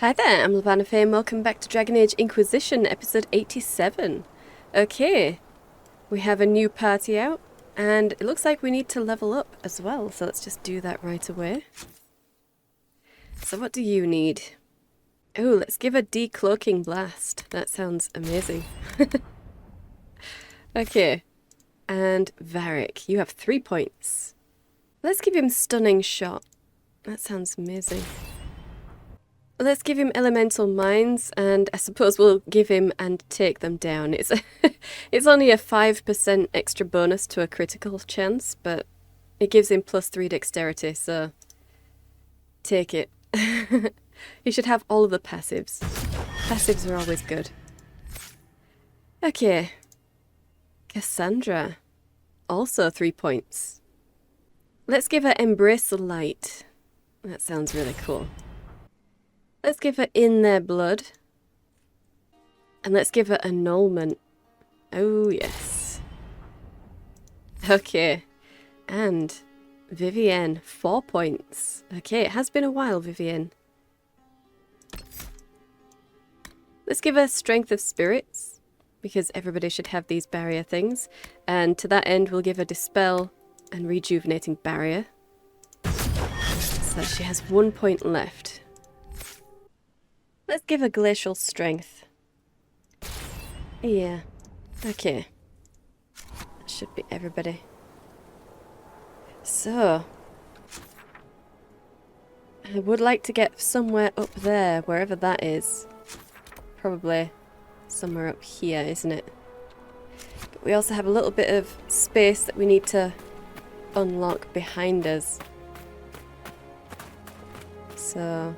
Hi there, I'm Lavellan and welcome back to Dragon Age Inquisition, episode 87. Okay, we have a new party out, and it looks like we need to level up as well, so let's just do that right away. So what do you need? Oh, let's give a decloaking blast. That sounds amazing. Okay, and Varric, you have 3 points. Let's give him Stunning Shot. That sounds amazing. Let's give him Elemental Minds, and I suppose we'll give him and take them down. It's only a 5% extra bonus to a critical chance, but it gives him +3 dexterity, so take it. You should have all of the passives. Passives are always good. Okay. Cassandra. Also 3 points. Let's give her Embrace the Light. That sounds really cool. Let's give her In Their Blood. And let's give her Annulment. Oh, yes. Okay. And Vivienne, 4 points. Okay, it has been a while, Vivienne. Let's give her Strength of Spirits, because everybody should have these barrier things. And to that end, we'll give her Dispel and Rejuvenating Barrier. So she has 1 point left. Let's give her Glacial Strength. Yeah. Okay. That should be everybody. So. I would like to get somewhere up there, wherever that is. Probably somewhere up here, isn't it? But we also have a little bit of space that we need to unlock behind us. So.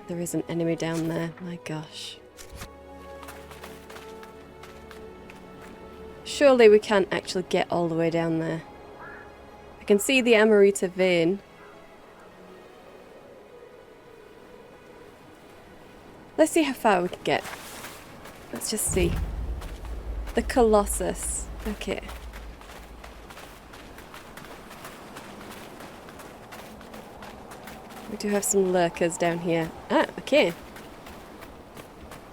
There is an enemy down there. My gosh. Surely we can't actually get all the way down there. I can see the Amorita vein. Let's see how far we can get. Let's just see. The Colossus. Okay. We do have some lurkers down here. Ah, okay.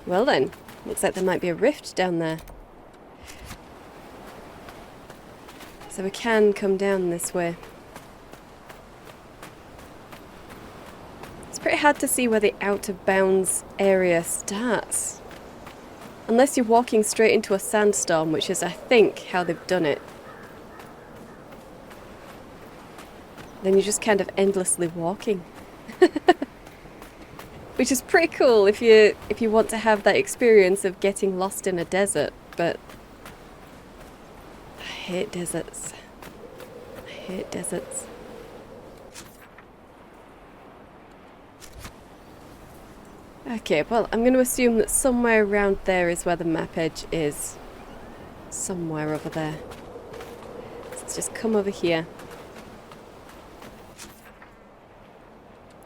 Well then, looks like there might be a rift down there. So we can come down this way. It's pretty hard to see where the out of bounds area starts. Unless you're walking straight into a sandstorm, which is, I think, how they've done it. Then you're just kind of endlessly walking. Which is pretty cool if you want to have that experience of getting lost in a desert, but I hate deserts. I hate deserts. Okay, well, I'm going to assume that somewhere around there is where the map edge is. Somewhere over there. So let's just come over here.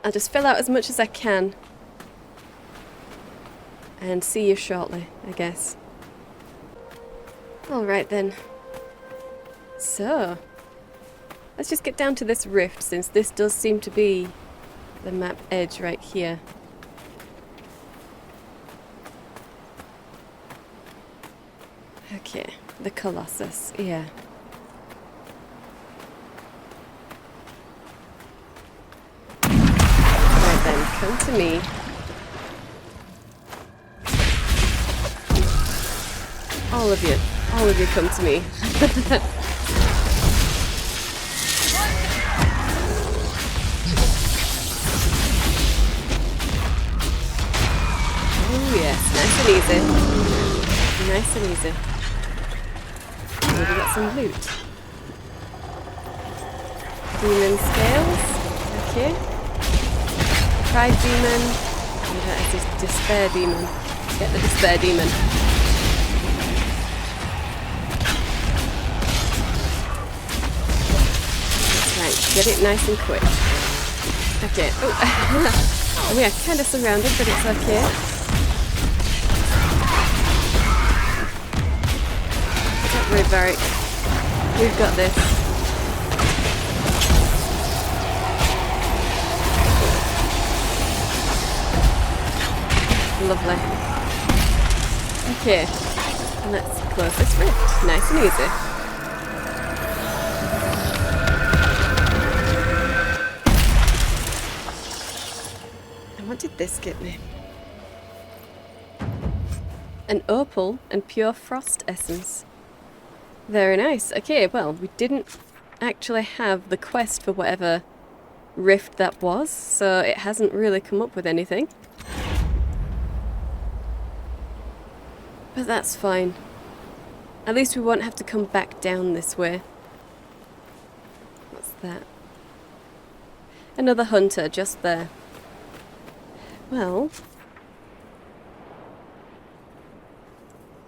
I'll just fill out as much as I can. And see you shortly, I guess. Alright then. So, let's just get down to this rift, since this does seem to be the map edge right here. Okay, the Colossus, yeah. Right then, come to me. All of you come to me. Oh yes, nice and easy. Nice and easy. Maybe got some loot. Demon Scales. Okay. Pride Demon. And that is this Despair Demon. Get the Despair Demon. Get it nice and quick. Okay. Oh, we are kind of surrounded, but it's okay. Don't worry, Varric. We've got this. Lovely. Okay, let's close this rift. Nice and easy. And what did this get me? An opal and pure frost essence. Very nice. Okay, well, we didn't actually have the quest for whatever rift that was, so it hasn't really come up with anything. But that's fine. At least we won't have to come back down this way. What's that? Another hunter just there. Well,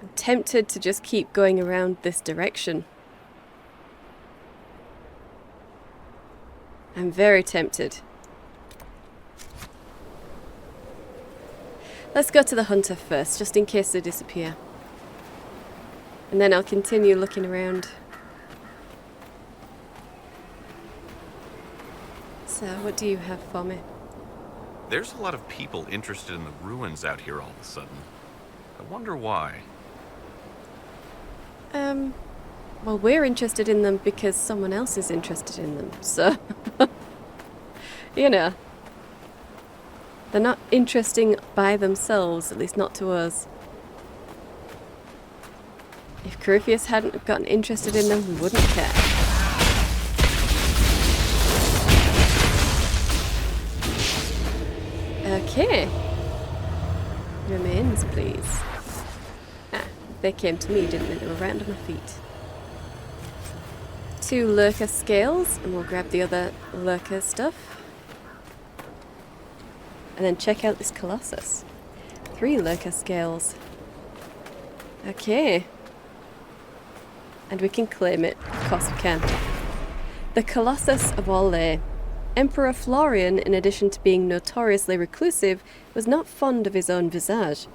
I'm tempted to just keep going around this direction. I'm very tempted. Let's go to the hunter first, just in case they disappear. And then I'll continue looking around. So, what do you have for me? There's a lot of people interested in the ruins out here all of a sudden. I wonder why. Well, we're interested in them because someone else is interested in them, so... you know. They're not interesting by themselves, at least not to us. If Corypheus hadn't gotten interested in them, we wouldn't care. Okay. Remains, please. Ah, they came to me, didn't they? They were right under my feet. 2 lurker scales, and we'll grab the other lurker stuff. And then check out this Colossus. 3 lurker scales. Okay. And we can claim it. Of course we can. The Colossus of Orlais. Emperor Florian, in addition to being notoriously reclusive, was not fond of his own visage.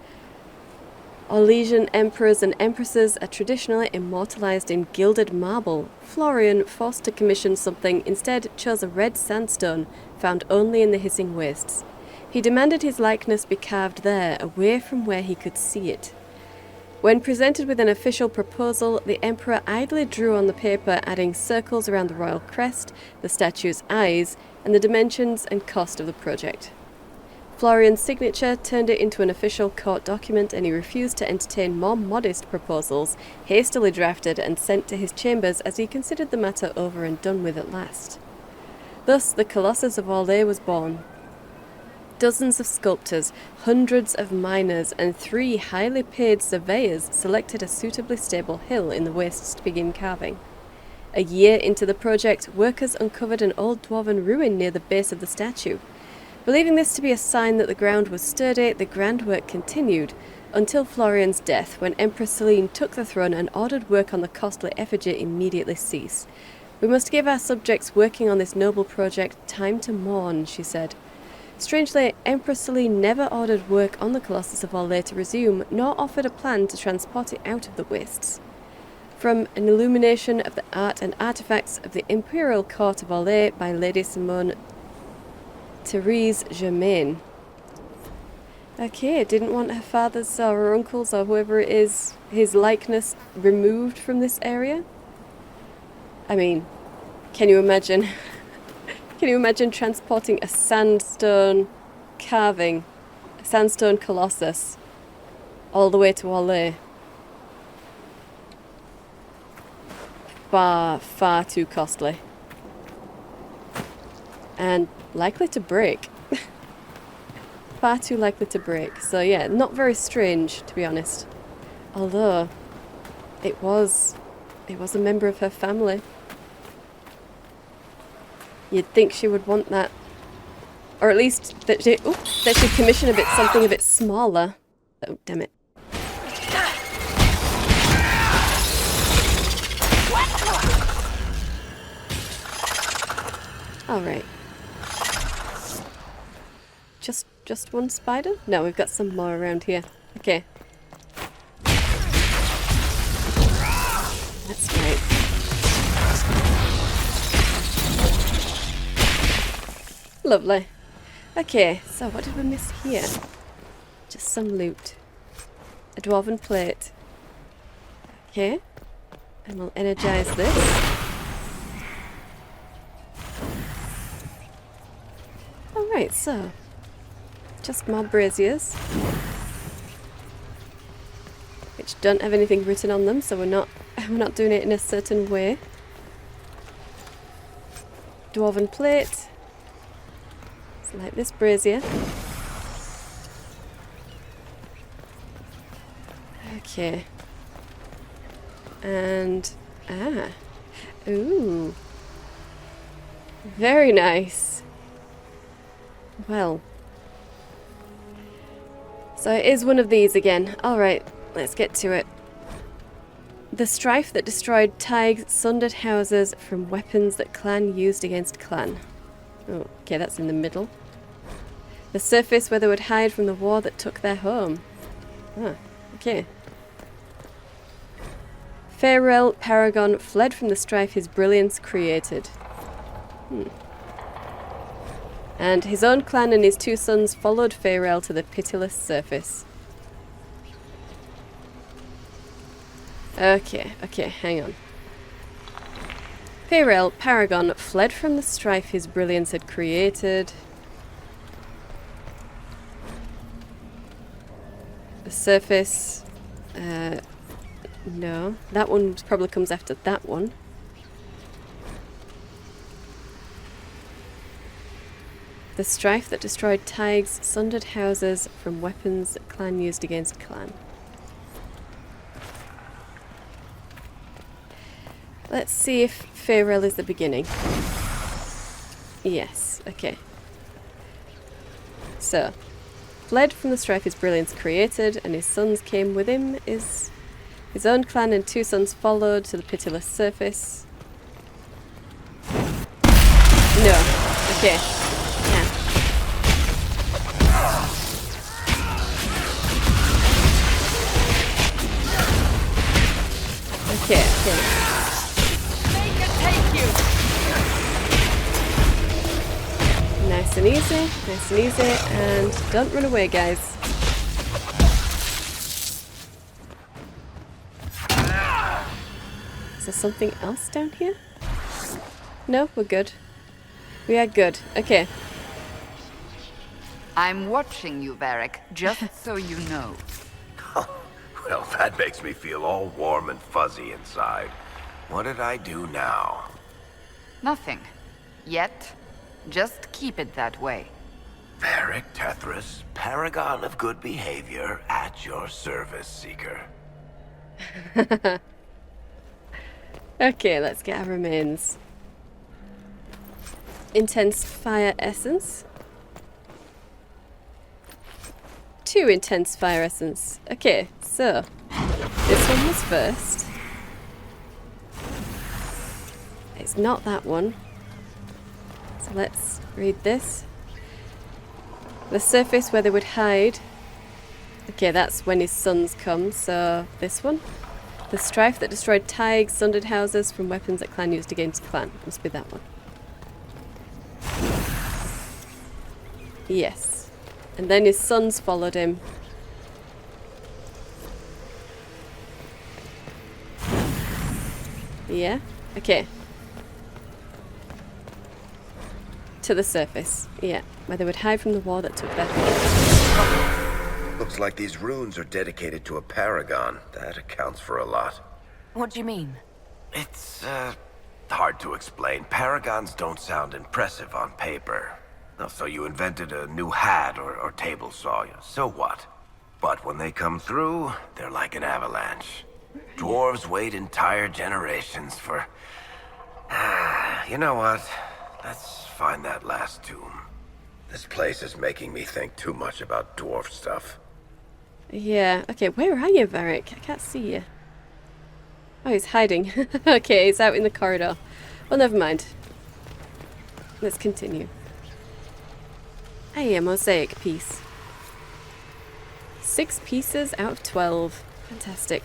Orlesian emperors and empresses are traditionally immortalized in gilded marble. Florian, forced to commission something, instead chose a red sandstone found only in the hissing wastes. He demanded his likeness be carved there, away from where he could see it. When presented with an official proposal, the emperor idly drew on the paper, adding circles around the royal crest, the statue's eyes, and the dimensions and cost of the project. Florian's signature turned it into an official court document, and he refused to entertain more modest proposals, hastily drafted and sent to his chambers as he considered the matter over and done with at last. Thus the Colossus of Orlais was born. Dozens of sculptors, hundreds of miners, and 3 highly paid surveyors selected a suitably stable hill in the wastes to begin carving. A year into the project, workers uncovered an old dwarven ruin near the base of the statue. Believing this to be a sign that the ground was sturdy, the grand work continued, until Florian's death, when Empress Selene took the throne and ordered work on the costly effigy immediately cease. "We must give our subjects working on this noble project time to mourn," she said. Strangely, Empress Selene never ordered work on the Colossus of Orlais to resume, nor offered a plan to transport it out of the wastes. From an illumination of the art and artifacts of the Imperial Court of Orlais by Lady Simone Therese Germain. Okay, didn't want her father's or her uncle's or whoever it is, his likeness removed from this area? I mean, can you imagine? Can you imagine transporting a sandstone carving, a sandstone colossus, all the way to Orlais? Far, far too costly. And likely to break. Far too likely to break. So yeah, not very strange, to be honest. Although, it was a member of her family. You'd think she would want that. Or at least that she'd commission something a bit smaller. Oh, damn it. Alright. Just one spider? No, we've got some more around here. Okay. That's right. Lovely. Okay, so what did we miss here? Just some loot. A dwarven plate. Okay. And we'll energize this. Alright, so. Just more braziers. Which don't have anything written on them, so we're not doing it in a certain way. Dwarven plate. So like this brazier. Okay. And ooh. Very nice. Well. So it is one of these again. Alright, let's get to it. The strife that destroyed Tig's sundered houses from weapons that clan used against clan. Oh, okay, that's in the middle. The surface where they would hide from the war that took their home. Ah, okay. Farewell, Paragon fled from the strife his brilliance created. And his own clan and his 2 sons followed Farewell to the pitiless surface. Okay, hang on. Farewell, Paragon fled from the strife his brilliance had created. The surface... no, that one probably comes after that one. The strife that destroyed Tig's sundered houses from weapons that clan used against clan. Let's see if Farewell is the beginning. Yes, okay. So, fled from the strife his brilliance created, and his sons came with him. His own clan and 2 sons followed to the pitiless surface. No. Okay. Yeah. Okay. Make it take you. Nice and easy, and don't run away, guys. Is there something else down here? No, we're good. We are good. Okay. I'm watching you, Varric, just so you know. Well, that makes me feel all warm and fuzzy inside. What did I do now? Nothing. Yet. Just keep it that way. Varric Tethras, paragon of good behavior, at your service, Seeker. Okay, let's get our remains. Intense fire essence. 2 intense fire essence. Okay, so this one was first. It's not that one. So let's read this. The surface where they would hide. Okay, that's when his sons come, so this one. The strife that destroyed Tig sundered houses from weapons that clan used against clan. Must be that one. Yes. And then his sons followed him. Yeah? Okay. To the surface. Yeah. Where they would hide from the war that took their home. Looks like these runes are dedicated to a paragon. That accounts for a lot. What do you mean? It's, hard to explain. Paragons don't sound impressive on paper. So you invented a new hat or table saw. So what? But when they come through, they're like an avalanche. Dwarves wait entire generations for... you know what? Let's find that last tomb. This place is making me think too much about dwarf stuff. Yeah. Okay, where are you, Varric? I can't see you. Oh, he's hiding. Okay, he's out in the corridor. Well, never mind. Let's continue. Hey, a mosaic piece. 6 pieces out of 12. Fantastic.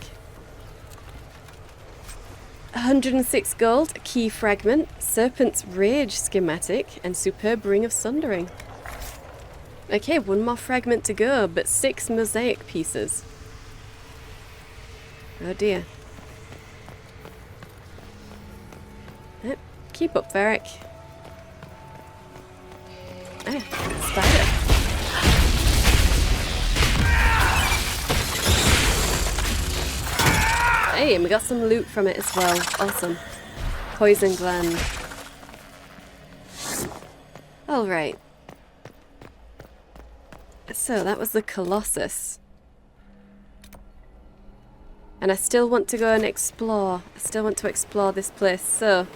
106 gold, a key fragment, Serpent's Rage schematic, and Superb Ring of Sundering. Okay, one more fragment to go, but 6 mosaic pieces. Oh dear. Yep, keep up, Varric. Ah, spider. Hey, and we got some loot from it as well. Awesome. Poison gland. Alright. So, that was the Colossus. And I still want to go and explore. I still want to explore this place. So,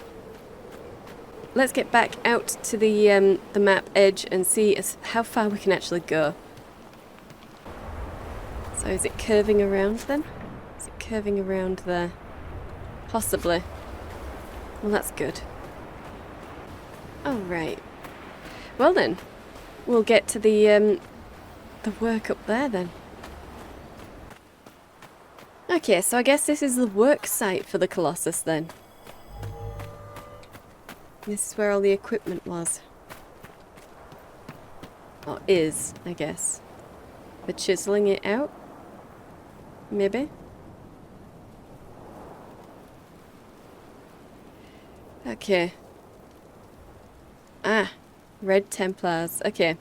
let's get back out to the map edge and see how far we can actually go. So, is it curving around then? Is it curving around there? Possibly. Well, that's good. Alright. Well then, we'll get to the work up there then. Okay, so I guess this is the work site for the Colossus then. This is where all the equipment was. Or is, I guess. For chiseling it out? Maybe? Okay. Ah, Red Templars. Okay.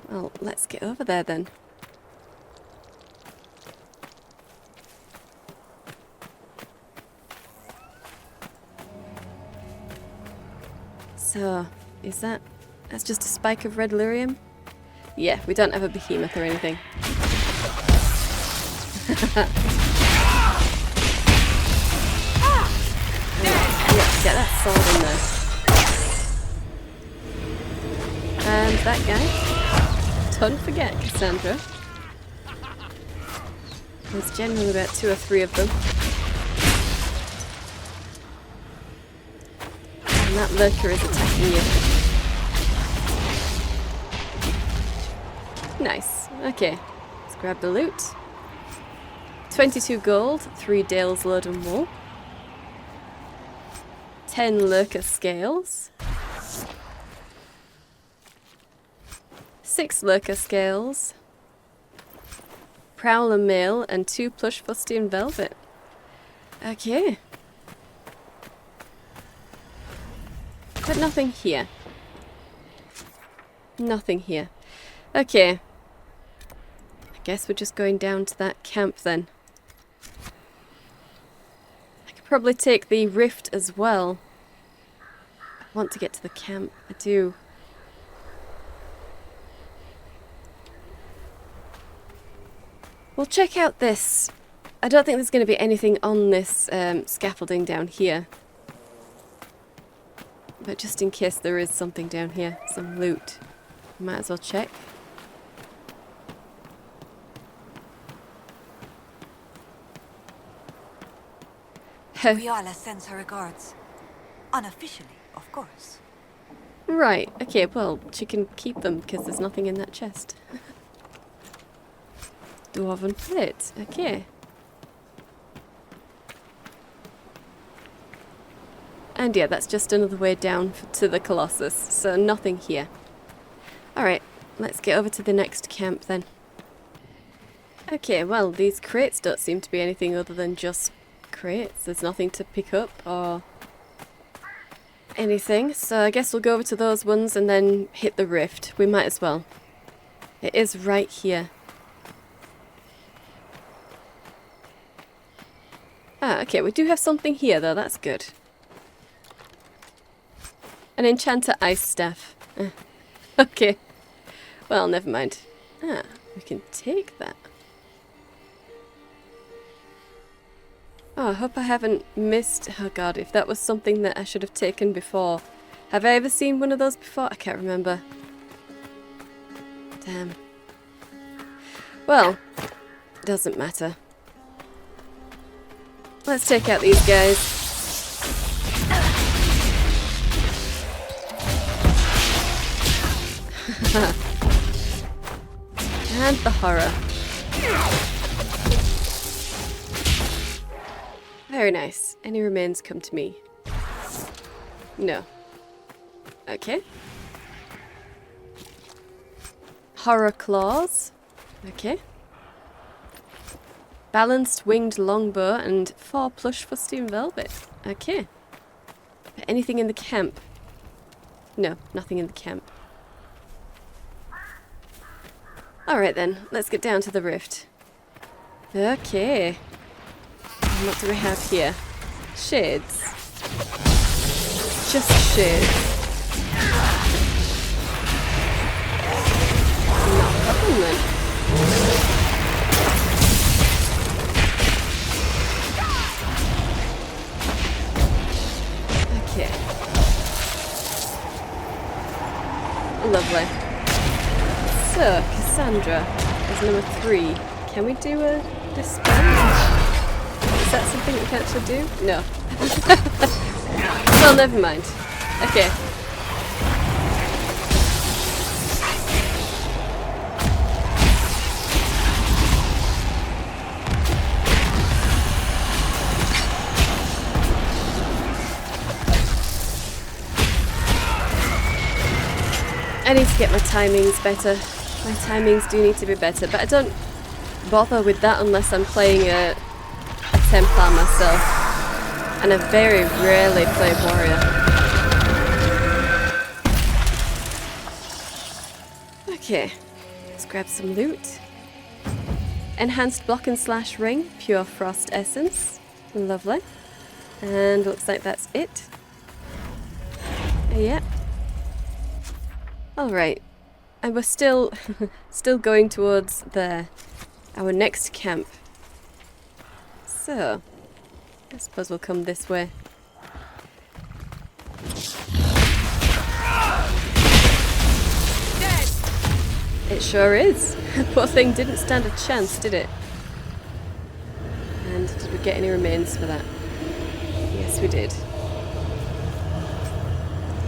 Well, let's get over there then. So, is that's just a spike of red lyrium? Yeah, we don't have a behemoth or anything. Yeah, get that sword in there. And that guy. Don't forget, Cassandra. There's generally about 2 or 3 of them. And that lurker is attacking you. Nice. Okay. Let's grab the loot. 22 gold, 3 Dale's load and wool. 10 lurker scales. 6 lurker scales. Prowler mail and 2 plush Frosty and velvet. Okay. But nothing here. Nothing here. Okay. I guess we're just going down to that camp then. I could probably take the rift as well. I want to get to the camp. I do. We'll check out this. I don't think there's going to be anything on this scaffolding down here. But just in case there is something down here, some loot, might as well check. Viola sends her regards. Unofficially, of course. Right, okay, well, she can keep them because there's nothing in that chest. Dwarven plate, okay. And yeah, that's just another way down to the Colossus, so nothing here. Alright, let's get over to the next camp then. Okay, well, these crates don't seem to be anything other than just crates. There's nothing to pick up or anything, so I guess we'll go over to those ones and then hit the rift. We might as well. It is right here. Ah, okay, we do have something here though, that's good. An enchanter ice staff. Okay. Well, never mind. Ah, we can take that. Oh, I hope I haven't missed... Oh god, if that was something that I should have taken before. Have I ever seen one of those before? I can't remember. Damn. Well, doesn't matter. Let's take out these guys. And the horror. Very nice. Any remains come to me? No. Okay. Horror claws. Okay. Balanced winged longbow and 4 plush fustian velvet. Okay. Anything in the camp? No, nothing in the camp. Alright then, let's get down to the rift. Okay. And what do we have here? Shades. Just shades. Not a problem then. Okay. Lovely. So, Cassandra is number 3. Can we do a dispel? Is that something we can actually do? No. Well, never mind. Okay. I need to get my timings better. My timings do need to be better, but I don't bother with that unless I'm playing a Templar myself. And I very rarely play warrior. Okay, let's grab some loot. Enhanced block and slash ring, pure frost essence. Lovely. And looks like that's it. Yeah. Alright. And we're still going towards our next camp. So, I suppose we'll come this way. Dead. It sure is. Poor thing didn't stand a chance, did it? And did we get any remains for that? Yes, we did.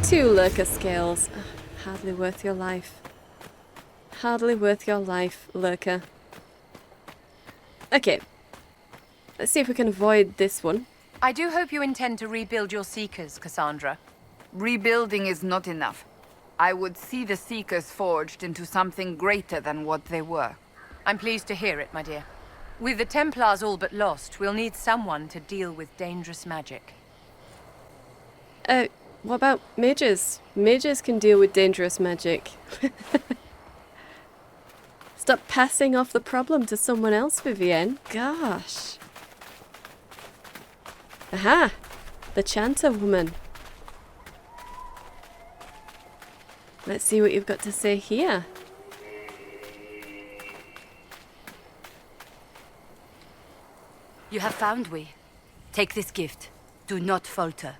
2 lurker scales. Oh, hardly worth your life. Hardly worth your life, lurker. Okay. Let's see if we can avoid this one. I do hope you intend to rebuild your Seekers, Cassandra. Rebuilding is not enough. I would see the Seekers forged into something greater than what they were. I'm pleased to hear it, my dear. With the Templars all but lost, we'll need someone to deal with dangerous magic. What about mages? Mages can deal with dangerous magic. Stop passing off the problem to someone else, Vivienne. Gosh. Aha! The Chanter woman. Let's see what you've got to say here. You have found we. Take this gift. Do not falter.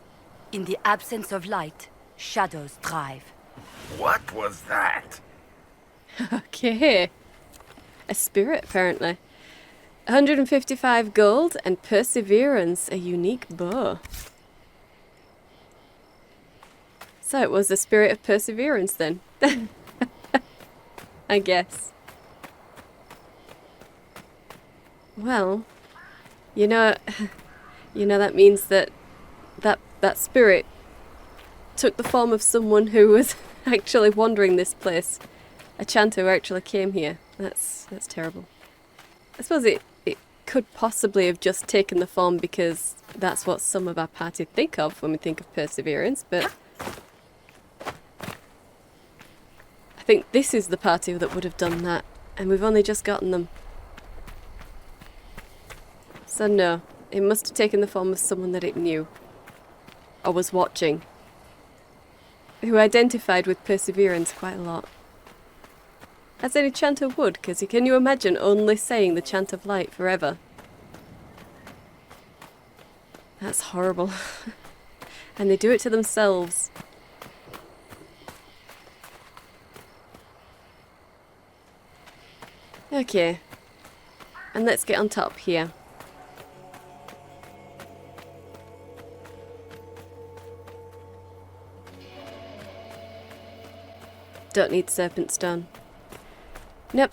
In the absence of light, shadows thrive. What was that? Okay. A spirit, apparently. 155 gold and perseverance, a unique bow. So it was the spirit of perseverance then. I guess. Well, you know that means that spirit took the form of someone who was actually wandering this place. A chanter who actually came here. That's terrible. I suppose it could possibly have just taken the form because that's what some of our party think of when we think of perseverance, but I think this is the party that would have done that, and we've only just gotten them. So no, it must have taken the form of someone that it knew, or was watching, who identified with perseverance quite a lot. As any chanter would, because can you imagine only saying the chant of light forever? That's horrible. And they do it to themselves. Okay. And let's get on top here. Don't need serpent stone. Nope,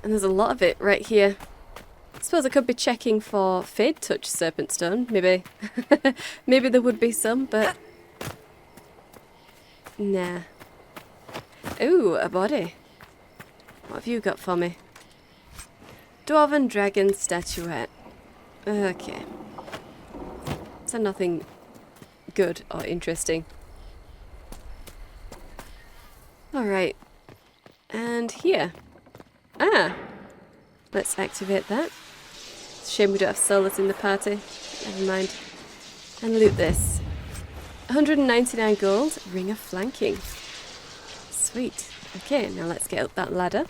and there's a lot of it right here. I suppose I could be checking for Fade Touch Serpent Stone, maybe. Maybe there would be some, but... Nah. Ooh, a body. What have you got for me? Dwarven dragon statuette. Okay. So nothing good or interesting. Alright. And here. Ah! Let's activate that. It's a shame we don't have Seylis in the party. Never mind. And loot this. 199 gold, ring of flanking. Sweet. Okay, now let's get up that ladder.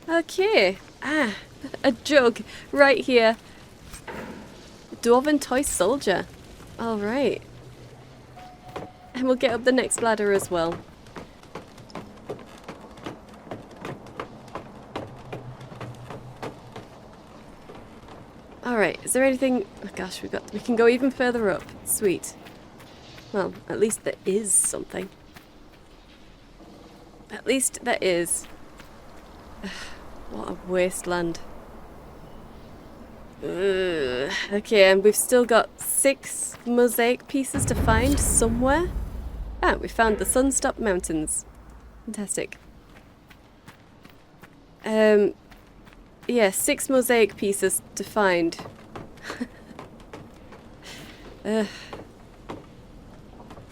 Okay. Ah, a jug right here. Dwarven toy soldier. Alright. And we'll get up the next ladder as well. Alright, is there anything... Oh gosh, we can go even further up. Sweet. Well, at least there is something. At least there is. What a wasteland. Ugh. Okay, and we've still got 6 mosaic pieces to find somewhere. Ah, we found the Sunstop Mountains. Fantastic. Yeah, 6 mosaic pieces to find.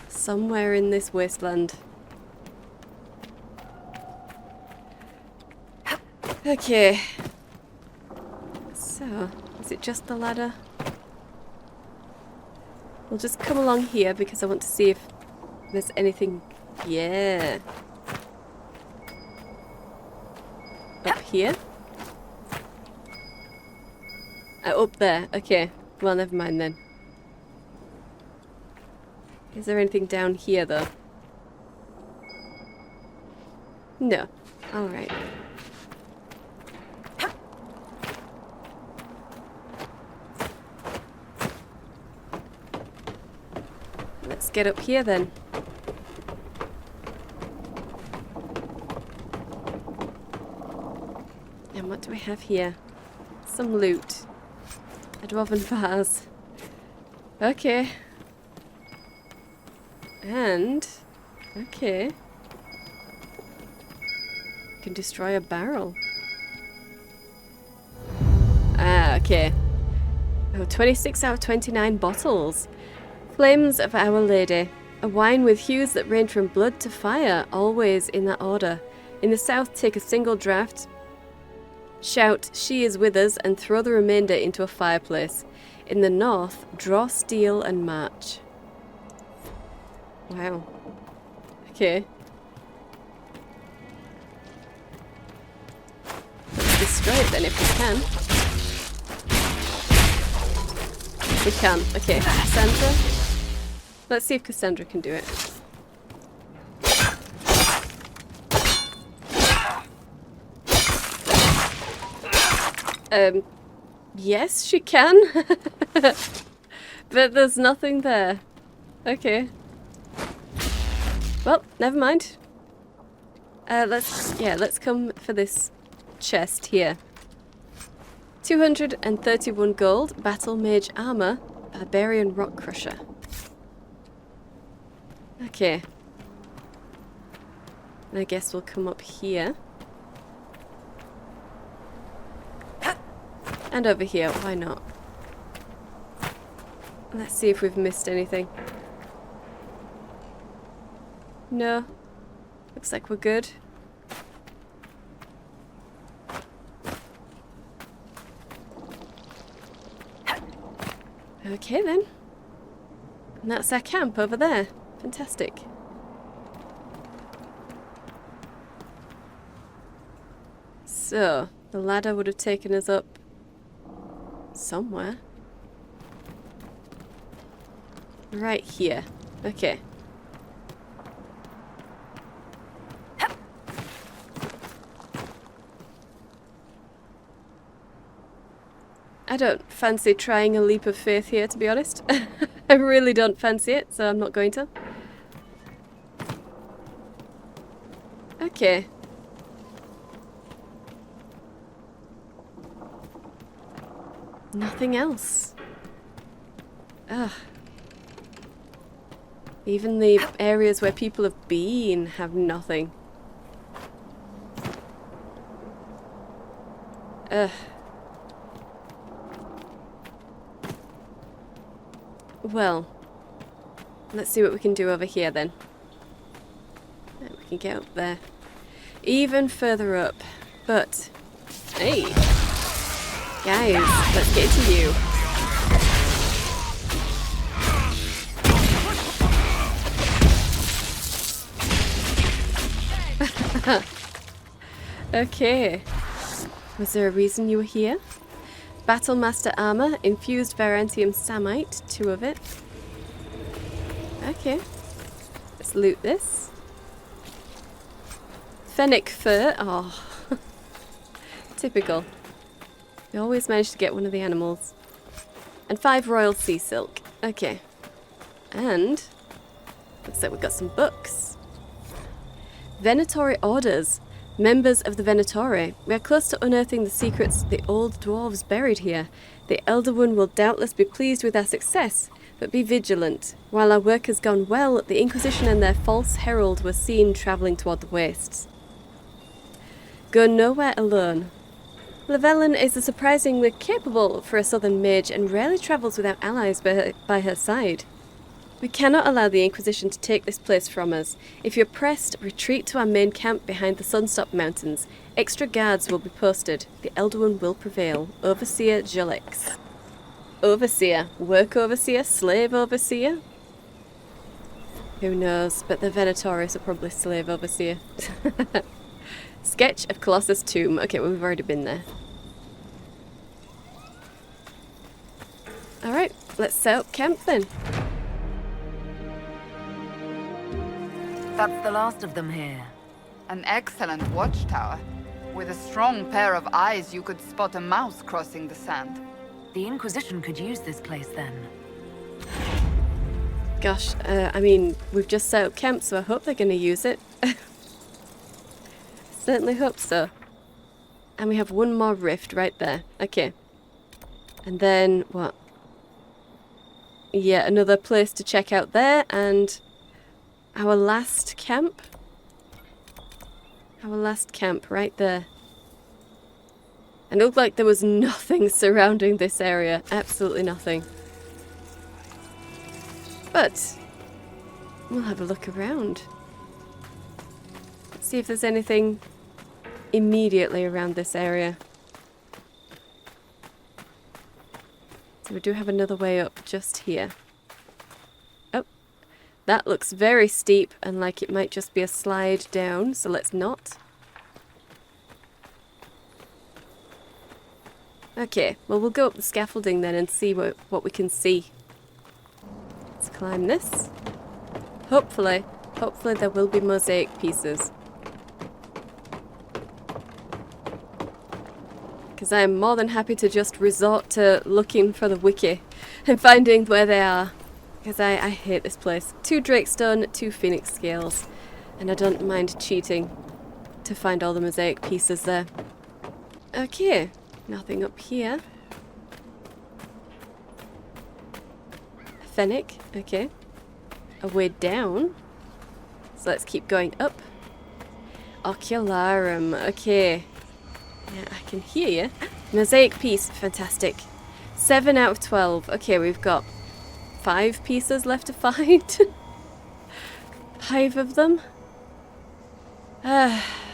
Somewhere in this wasteland. Okay. So, is it just the ladder? We'll just come along here because I want to see if there's anything... Yeah. Up here? Up there. Okay. Well, never mind then. Is there anything down here, though? No. Alright. Let's get up here then. And what do we have here? Some loot. A dwarven vase. Okay. And... Okay. Can destroy a barrel. Ah, okay. Oh, 26 out of 29 bottles. Flames of Our Lady. A wine with hues that range from blood to fire, always in that order. In the south, take a single draught, shout, "She is with us," and throw the remainder into a fireplace. In the north, draw steel and march. Wow. Okay. Let's destroy it then if we can. We can. Okay, Cassandra. Let's see if Cassandra can do it. Yes, she can. But there's nothing there. Okay. Well, never mind. Let's come for this chest here. 231 gold, battle mage armor, barbarian rock crusher. Okay. I guess we'll come up here. And over here, why not? Let's see if we've missed anything. No. Looks like we're good. Okay then. And that's our camp over there. Fantastic. So, the ladder would have taken us up somewhere. Right here. Okay. I don't fancy trying a leap of faith here, to be honest. I really don't fancy it, so I'm not going to. Okay. Nothing else. Ugh. Even the areas where people have been have nothing. Ugh. Well, let's see what we can do over here then. We can get up there. Even further up. But, hey! Guys, let's get to you. Okay. Was there a reason you were here? Battlemaster armor, infused Varantium Samite, 2 of it. Okay. Let's loot this. Fennec fur. Oh. Typical. We always manage to get one of the animals. And 5 royal sea silk. Okay. And looks like we've got some books. Venatori orders. Members of the Venatori, we are close to unearthing the secrets the old dwarves buried here. The Elder One will doubtless be pleased with our success, but be vigilant. While our work has gone well, the Inquisition and their false herald were seen travelling toward the wastes. Go nowhere alone. Lavellan is surprisingly capable for a southern mage and rarely travels without allies by her side. We cannot allow the Inquisition to take this place from us. If you're pressed, retreat to our main camp behind the Sunstop Mountains. Extra guards will be posted. The Elder One will prevail. Overseer Jolix. Overseer. Work overseer? Slave overseer? Who knows, but the Venatoris are probably slave overseer. Sketch of Colossus Tomb. Okay, well, we've already been there. Alright, let's set up camp then. That's the last of them here. An excellent watchtower. With a strong pair of eyes, you could spot a mouse crossing the sand. The Inquisition could use this place then. Gosh, I mean, we've just set up camp, so I hope they're going to use it. Certainly hope so. And we have one more rift right there. Okay. And then, what? Yeah, another place to check out there, and our last camp. Our last camp right there. And it looked like there was nothing surrounding this area. Absolutely nothing. But we'll have a look around. Let's see if there's anything immediately around this area. So we do have another way up just here. Oh, that looks very steep and like it might just be a slide down, so let's not. Okay, well we'll go up the scaffolding then and see what we can see. Let's climb this. Hopefully there will be mosaic pieces. Because I am more than happy to just resort to looking for the wiki and finding where they are. Because I hate this place. 2 Drakestone, 2 Phoenix Scales. And I don't mind cheating to find all the mosaic pieces there. Okay, nothing up here. Fennec, okay. A way down. So let's keep going up. Ocularum, okay. Yeah, I can hear you. Mosaic piece, fantastic. 7 out of 12. Okay, we've got 5 pieces left to find. 5 of them.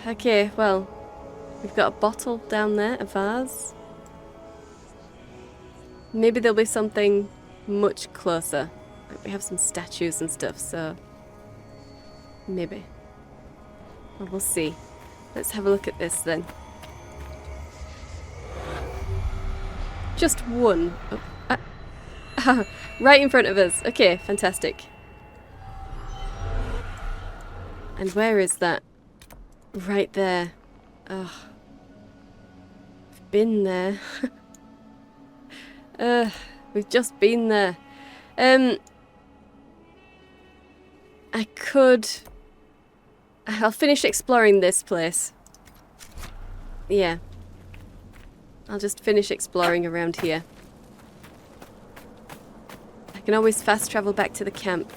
Okay, well, we've got a bottle down there, a vase. Maybe there'll be something much closer. Like we have some statues and stuff, so maybe. Well, we'll see. Let's have a look at this then. Just one. Oh. Right in front of us. Okay, fantastic. And where is that? Right there. Oh. We've been there. We've just been there. I'll finish exploring this place. Yeah. I'll just finish exploring around here. I can always fast travel back to the camp.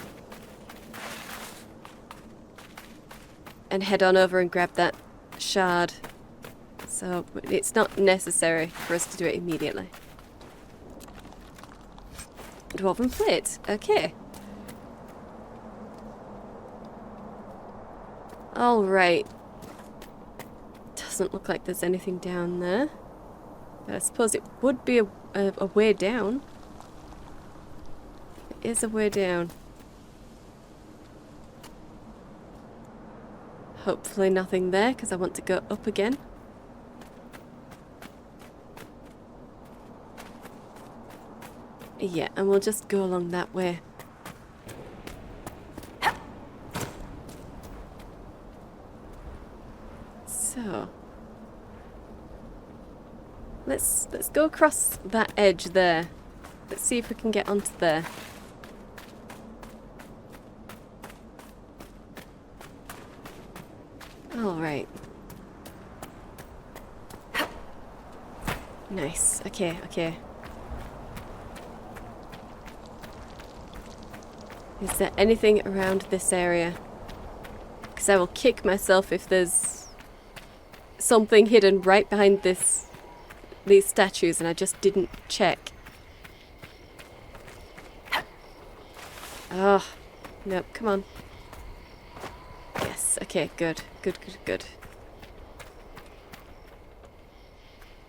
and head on over and grab that shard. So it's not necessary for us to do it immediately. Dwarven plate. Okay. Alright. Doesn't look like there's anything down there. But I suppose it would be a way down. It is a way down. Hopefully nothing there, because I want to go up again. Yeah, and we'll just go along that way. So let's go across that edge there. Let's see if we can get onto there. All right. Nice. Okay, okay. Is there anything around this area? Because I will kick myself if there's something hidden right behind these statues and I just didn't check. Oh, nope, come on. Yes, okay, good. Good, good, good.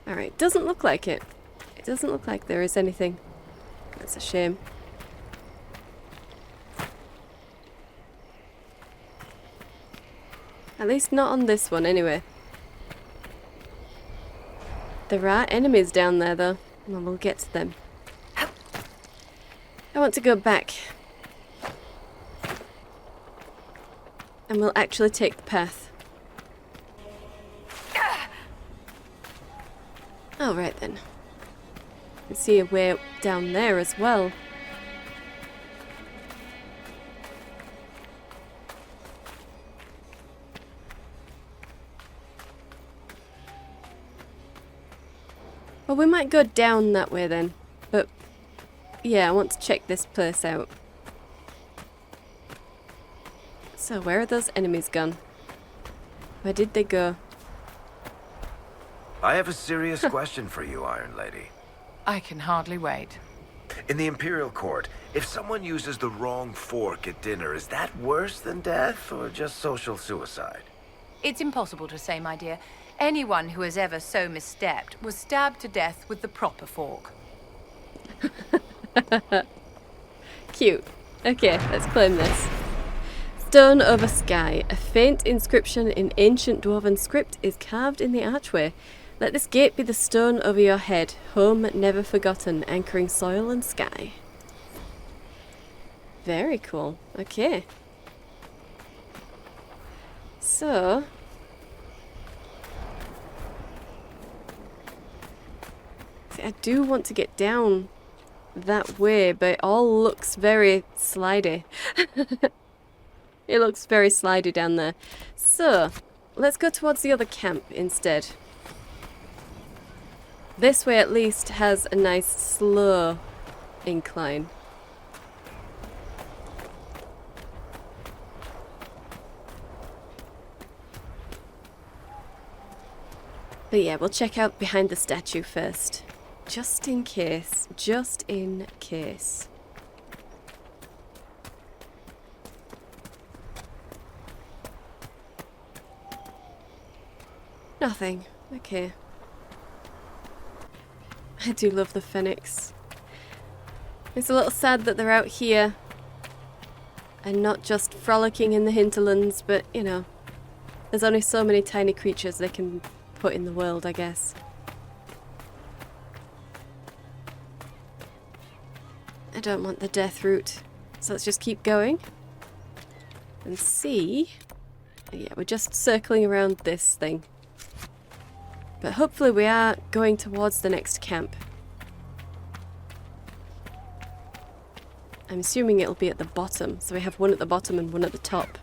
Alright, doesn't look like it. It doesn't look like there is anything. That's a shame. At least not on this one, anyway. There are enemies down there, though. And we'll get to them. I want to go back. And we'll actually take the path. Alright then. You can see a way down there as well. Well, we might go down that way then. But, yeah, I want to check this place out. So, where are those enemies gone? Where did they go? I have a serious question for you, Iron Lady. I can hardly wait. In the Imperial Court, if someone uses the wrong fork at dinner, is that worse than death or just social suicide? It's impossible to say, my dear. Anyone who has ever so misstepped was stabbed to death with the proper fork. Cute. Okay, let's claim this. Stone over sky. A faint inscription in ancient dwarven script is carved in the archway. Let this gate be the stone over your head, home never forgotten, anchoring soil and sky. Very cool. Okay. So... see, I do want to get down that way, but it all looks very slidey. It looks very slidey down there. So, let's go towards the other camp instead. This way at least has a nice slow incline. But yeah, we'll check out behind the statue first. Just in case. Just in case. Nothing. Okay. I do love the Phoenix. It's a little sad that they're out here and not just frolicking in the hinterlands, but, you know, there's only so many tiny creatures they can put in the world, I guess. I don't want the death route, so let's just keep going and see. Yeah, we're just circling around this thing. But hopefully we are going towards the next camp. I'm assuming it'll be at the bottom, so we have one at the bottom and one at the top.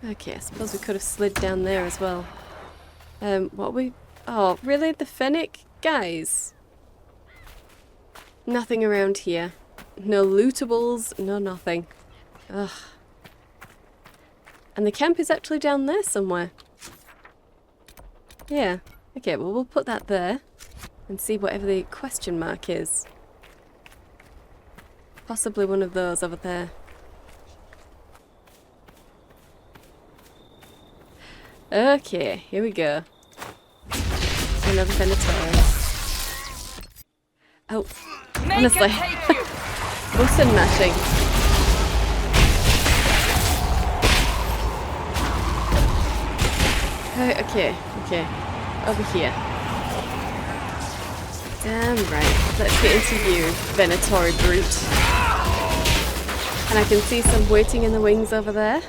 Okay, I suppose we could have slid down there as well. What are we... oh, really? The Fennec? Guys? Nothing around here. No lootables, no nothing. Ugh. And the camp is actually down there somewhere. Yeah. Okay, well we'll put that there. And see whatever the question mark is. Possibly one of those over there. Okay, here we go. Another Venator. Oh, honestly. Button mashing. Okay. Over here. Damn right. Let's get into you, Venator brute. And I can see some waiting in the wings over there.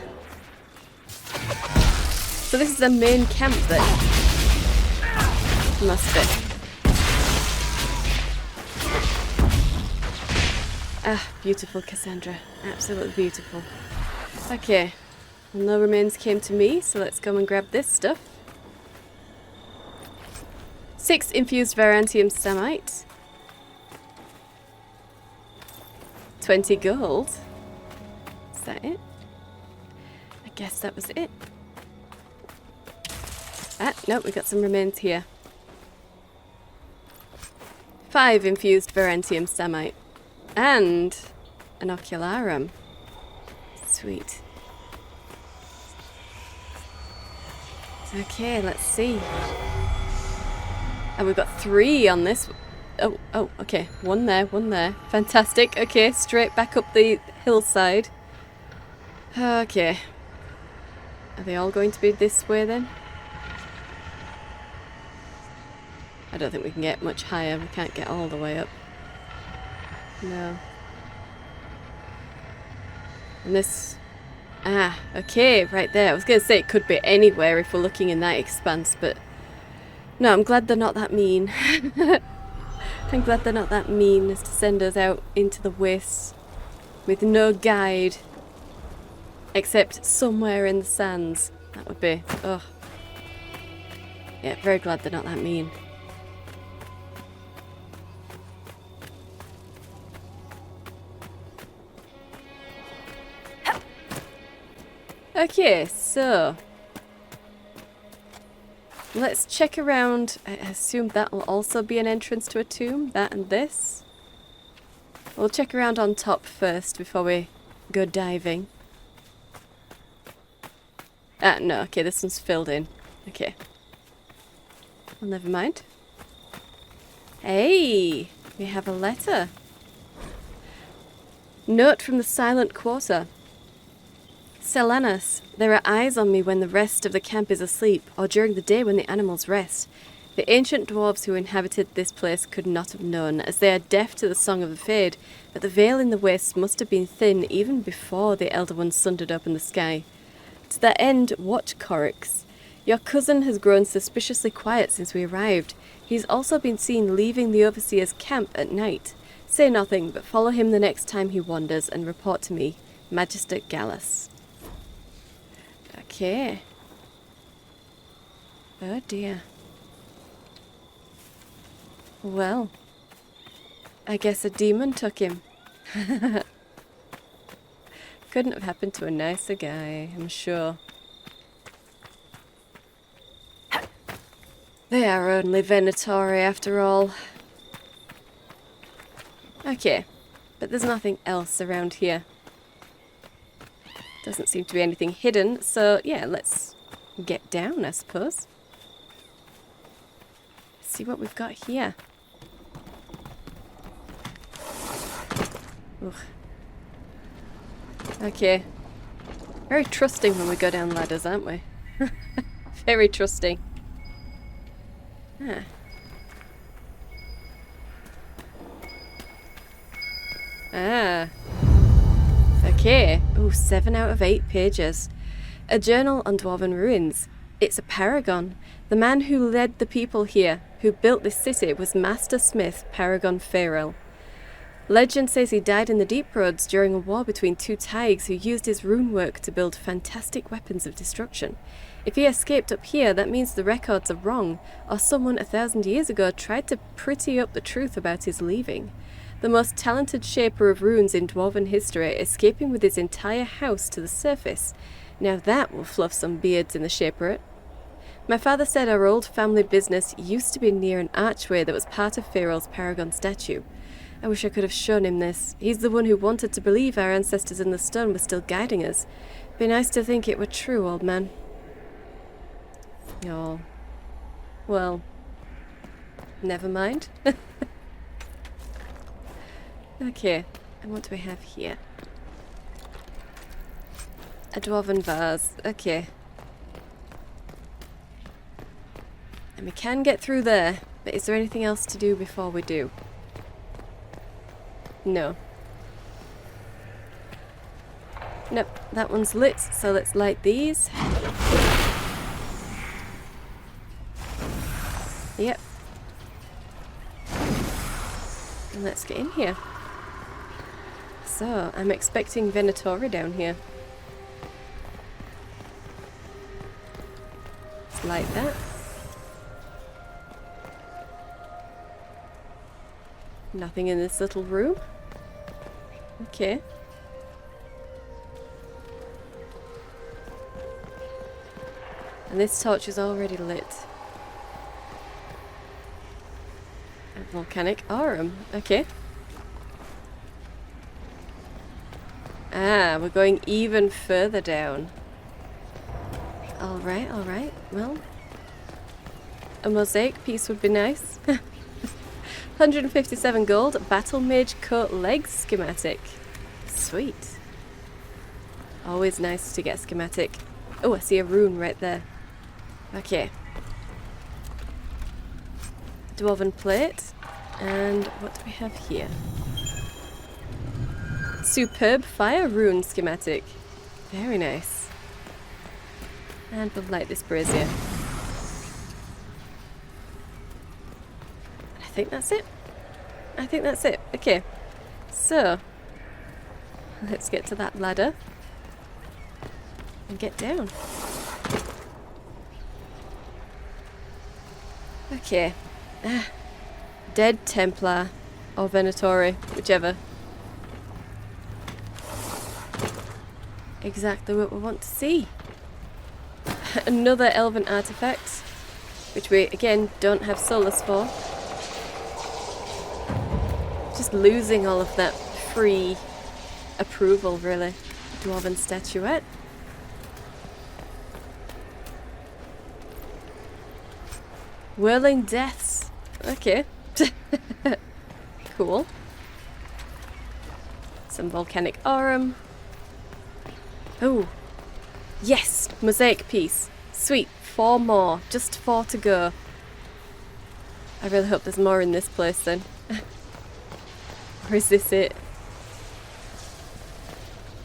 So this is the main camp then. Must be. Ah, beautiful Cassandra. Absolutely beautiful. Okay. Well, no remains came to me, so let's go and grab this stuff. 6 infused Varantium Samite. 20 gold. Is that it? I guess that was it. Ah, no, we got some remains here. 5 infused Varantium Samite. And an Ocularum. Sweet. Okay, let's see. And we've got 3 on this. Oh, okay. One there. Fantastic. Okay, straight back up the hillside. Okay. Are they all going to be this way then? I don't think we can get much higher. We can't get all the way up. No. And this... Ah, okay, right there. I was going to say it could be anywhere if we're looking in that expanse, but... No, I'm glad they're not that mean. I'm glad they're not that mean as to send us out into the wastes with no guide except somewhere in the sands. That would be... Ugh. Yeah, very glad they're not that mean. Okay, so let's check around. I assume that will also be an entrance to a tomb, that and this. We'll check around on top first before we go diving. Ah, no, okay, this one's filled in. Okay. Well, never mind. Hey, we have a letter. Note from the Silent Quarter. Seylis, there are eyes on me when the rest of the camp is asleep, or during the day when the animals rest. The ancient dwarves who inhabited this place could not have known, as they are deaf to the song of the Fade, but the veil in the wastes must have been thin even before the Elder One sundered up in the sky. To that end, watch Corix. Your cousin has grown suspiciously quiet since we arrived. He's also been seen leaving the Overseer's camp at night. Say nothing, but follow him the next time he wanders and report to me. Magister Gallus. Okay. Oh dear. Well, I guess a demon took him. Couldn't have happened to a nicer guy, I'm sure. They are only Venator after all. Okay, but there's nothing else around here. Doesn't seem to be anything hidden, so yeah, let's get down, I suppose. See what we've got here. Ugh. Okay. Very trusting when we go down ladders, aren't we? Very trusting. Ah. Ah. Okay. Ooh, 7 out of 8 pages. A journal on Dwarven ruins. It's a paragon. The man who led the people here, who built this city, was Master Smith Paragon Farrell. Legend says he died in the Deep Roads during a war between 2 Taigs who used his rune work to build fantastic weapons of destruction. If he escaped up here, that means the records are wrong, or someone 1,000 years ago tried to pretty up the truth about his leaving. The most talented shaper of runes in Dwarven history, escaping with his entire house to the surface. Now that will fluff some beards in the Shaperate. My father said our old family business used to be near an archway that was part of Farrell's Paragon statue. I wish I could have shown him this. He's the one who wanted to believe our ancestors in the stone were still guiding us. Be nice to think it were true, old man. Oh. Well. Never mind. Okay. And what do we have here? A dwarven vase. Okay. And we can get through there, but is there anything else to do before we do? No. Nope, that one's lit, so let's light these. Yep. And let's get in here. So, I'm expecting Venatori down here. Let's light that. Nothing in this little room. Okay. And this torch is already lit. A volcanic aurum. Okay. Ah, we're going even further down. Alright, alright. Well, a mosaic piece would be nice. 157 gold, Battle Mage Coat Legs schematic. Sweet. Always nice to get schematic. Oh, I see a rune right there. Okay. Dwarven plate. And what do we have here? Superb fire rune schematic. Very nice. And we'll light this brazier. I think that's it. I think that's it. Okay. So, let's get to that ladder. And get down. Okay. Dead Templar. Or Venatori. Whichever. Exactly what we want to see. Another Elven artifact. Which we, again, don't have Seylis for. Just losing all of that free approval, really. Dwarven statuette. Whirling Deaths. Okay. Cool. Some volcanic aurum. Oh. Yes! Mosaic piece. Sweet. 4 more. Just 4 to go. I really hope there's more in this place then. Or is this it?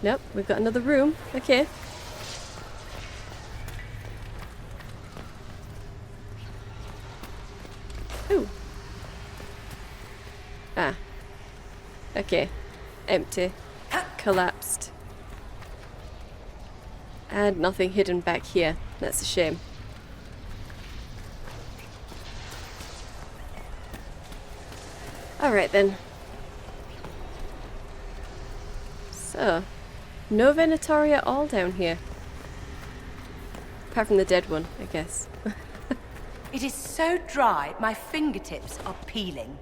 Nope, we've got another room. Okay. Ooh. Ah. Okay. Empty. Collapsed. And nothing hidden back here. That's a shame. Alright then. So, no Venatori at all down here. Apart from the dead one, I guess. It is so dry, my fingertips are peeling.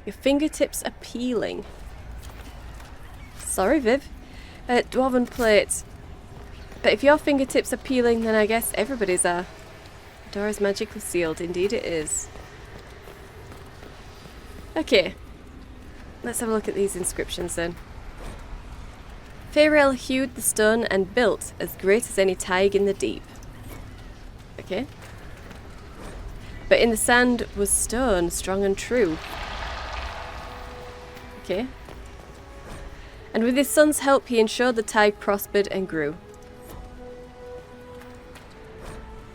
Your fingertips are peeling. Sorry, Viv. Dwarven plate. But if your fingertips are peeling, then I guess everybody's are. The door is magically sealed. Indeed it is. Okay. Let's have a look at these inscriptions then. Farrell hewed the stone and built as great as any thaig in the deep. Okay. But in the sand was stone, strong and true. Okay. And with his son's help he ensured the thaig prospered and grew.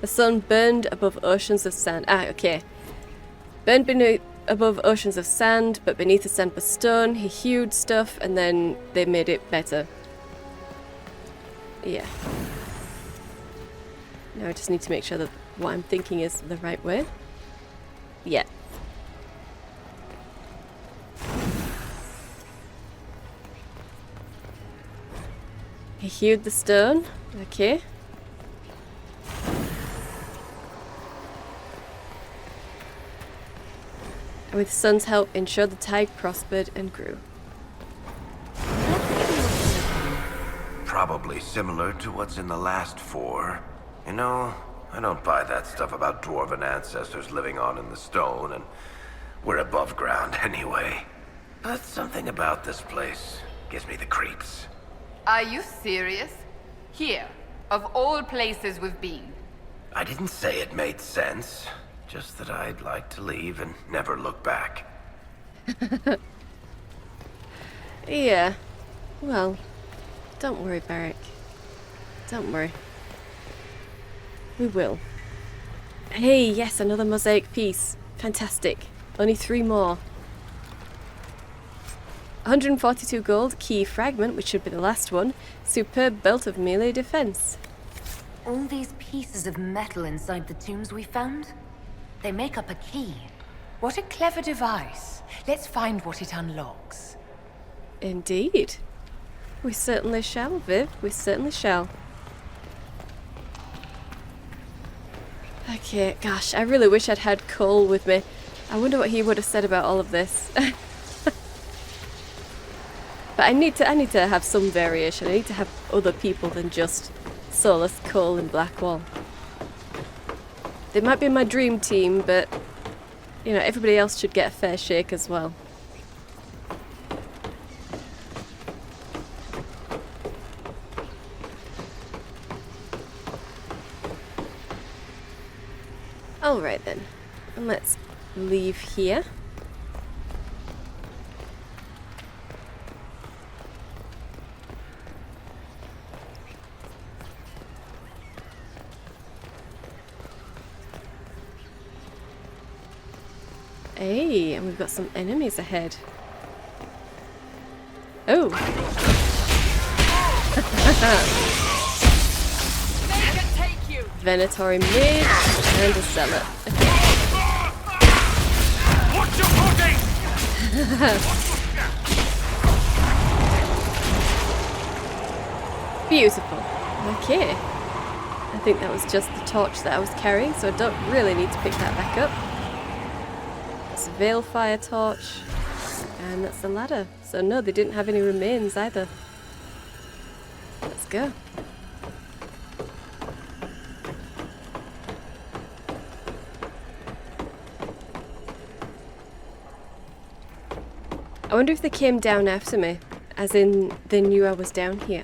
The sun burned above oceans of sand. Ah, okay. Burned above oceans of sand, but beneath the sand was stone. He hewed stuff and then they made it better. Yeah. Now I just need to make sure that what I'm thinking is the right way. Yeah. He hewed the stone. Okay. And with Sun's help, ensure the tide prospered and grew. Probably similar to what's in the last 4. You know, I don't buy that stuff about dwarven ancestors living on in the stone, and we're above ground anyway. But something about this place gives me the creeps. Are you serious? Here, of all places we've been. I didn't say it made sense, just that I'd like to leave and never look back. Yeah. Well, don't worry, Barrick. Don't worry. We will. Hey, yes, another mosaic piece. Fantastic. Only 3 more. 142 gold, key fragment, which should be the last one. Superb belt of melee defense. All these pieces of metal inside the tombs we found, they make up a key. What a clever device. Let's find what it unlocks. Indeed. We certainly shall, Viv. We certainly shall. Okay, gosh, I really wish I'd had Cole with me. I wonder what he would have said about all of this. But I need to have some variation. I need to have other people than just Seylis, Cole, and Blackwall. They might be my dream team, but you know, everybody else should get a fair shake as well. Alright then, and let's leave here. Hey, and we've got some enemies ahead. Oh! Venatori mage and a zealot. Okay. Watch your footing! Beautiful. Okay. I think that was just the torch that I was carrying, so I don't really need to pick that back up. That's a Veilfire torch. And that's the ladder. So no, they didn't have any remains either. Let's go. I wonder if they came down after me, as in they knew I was down here.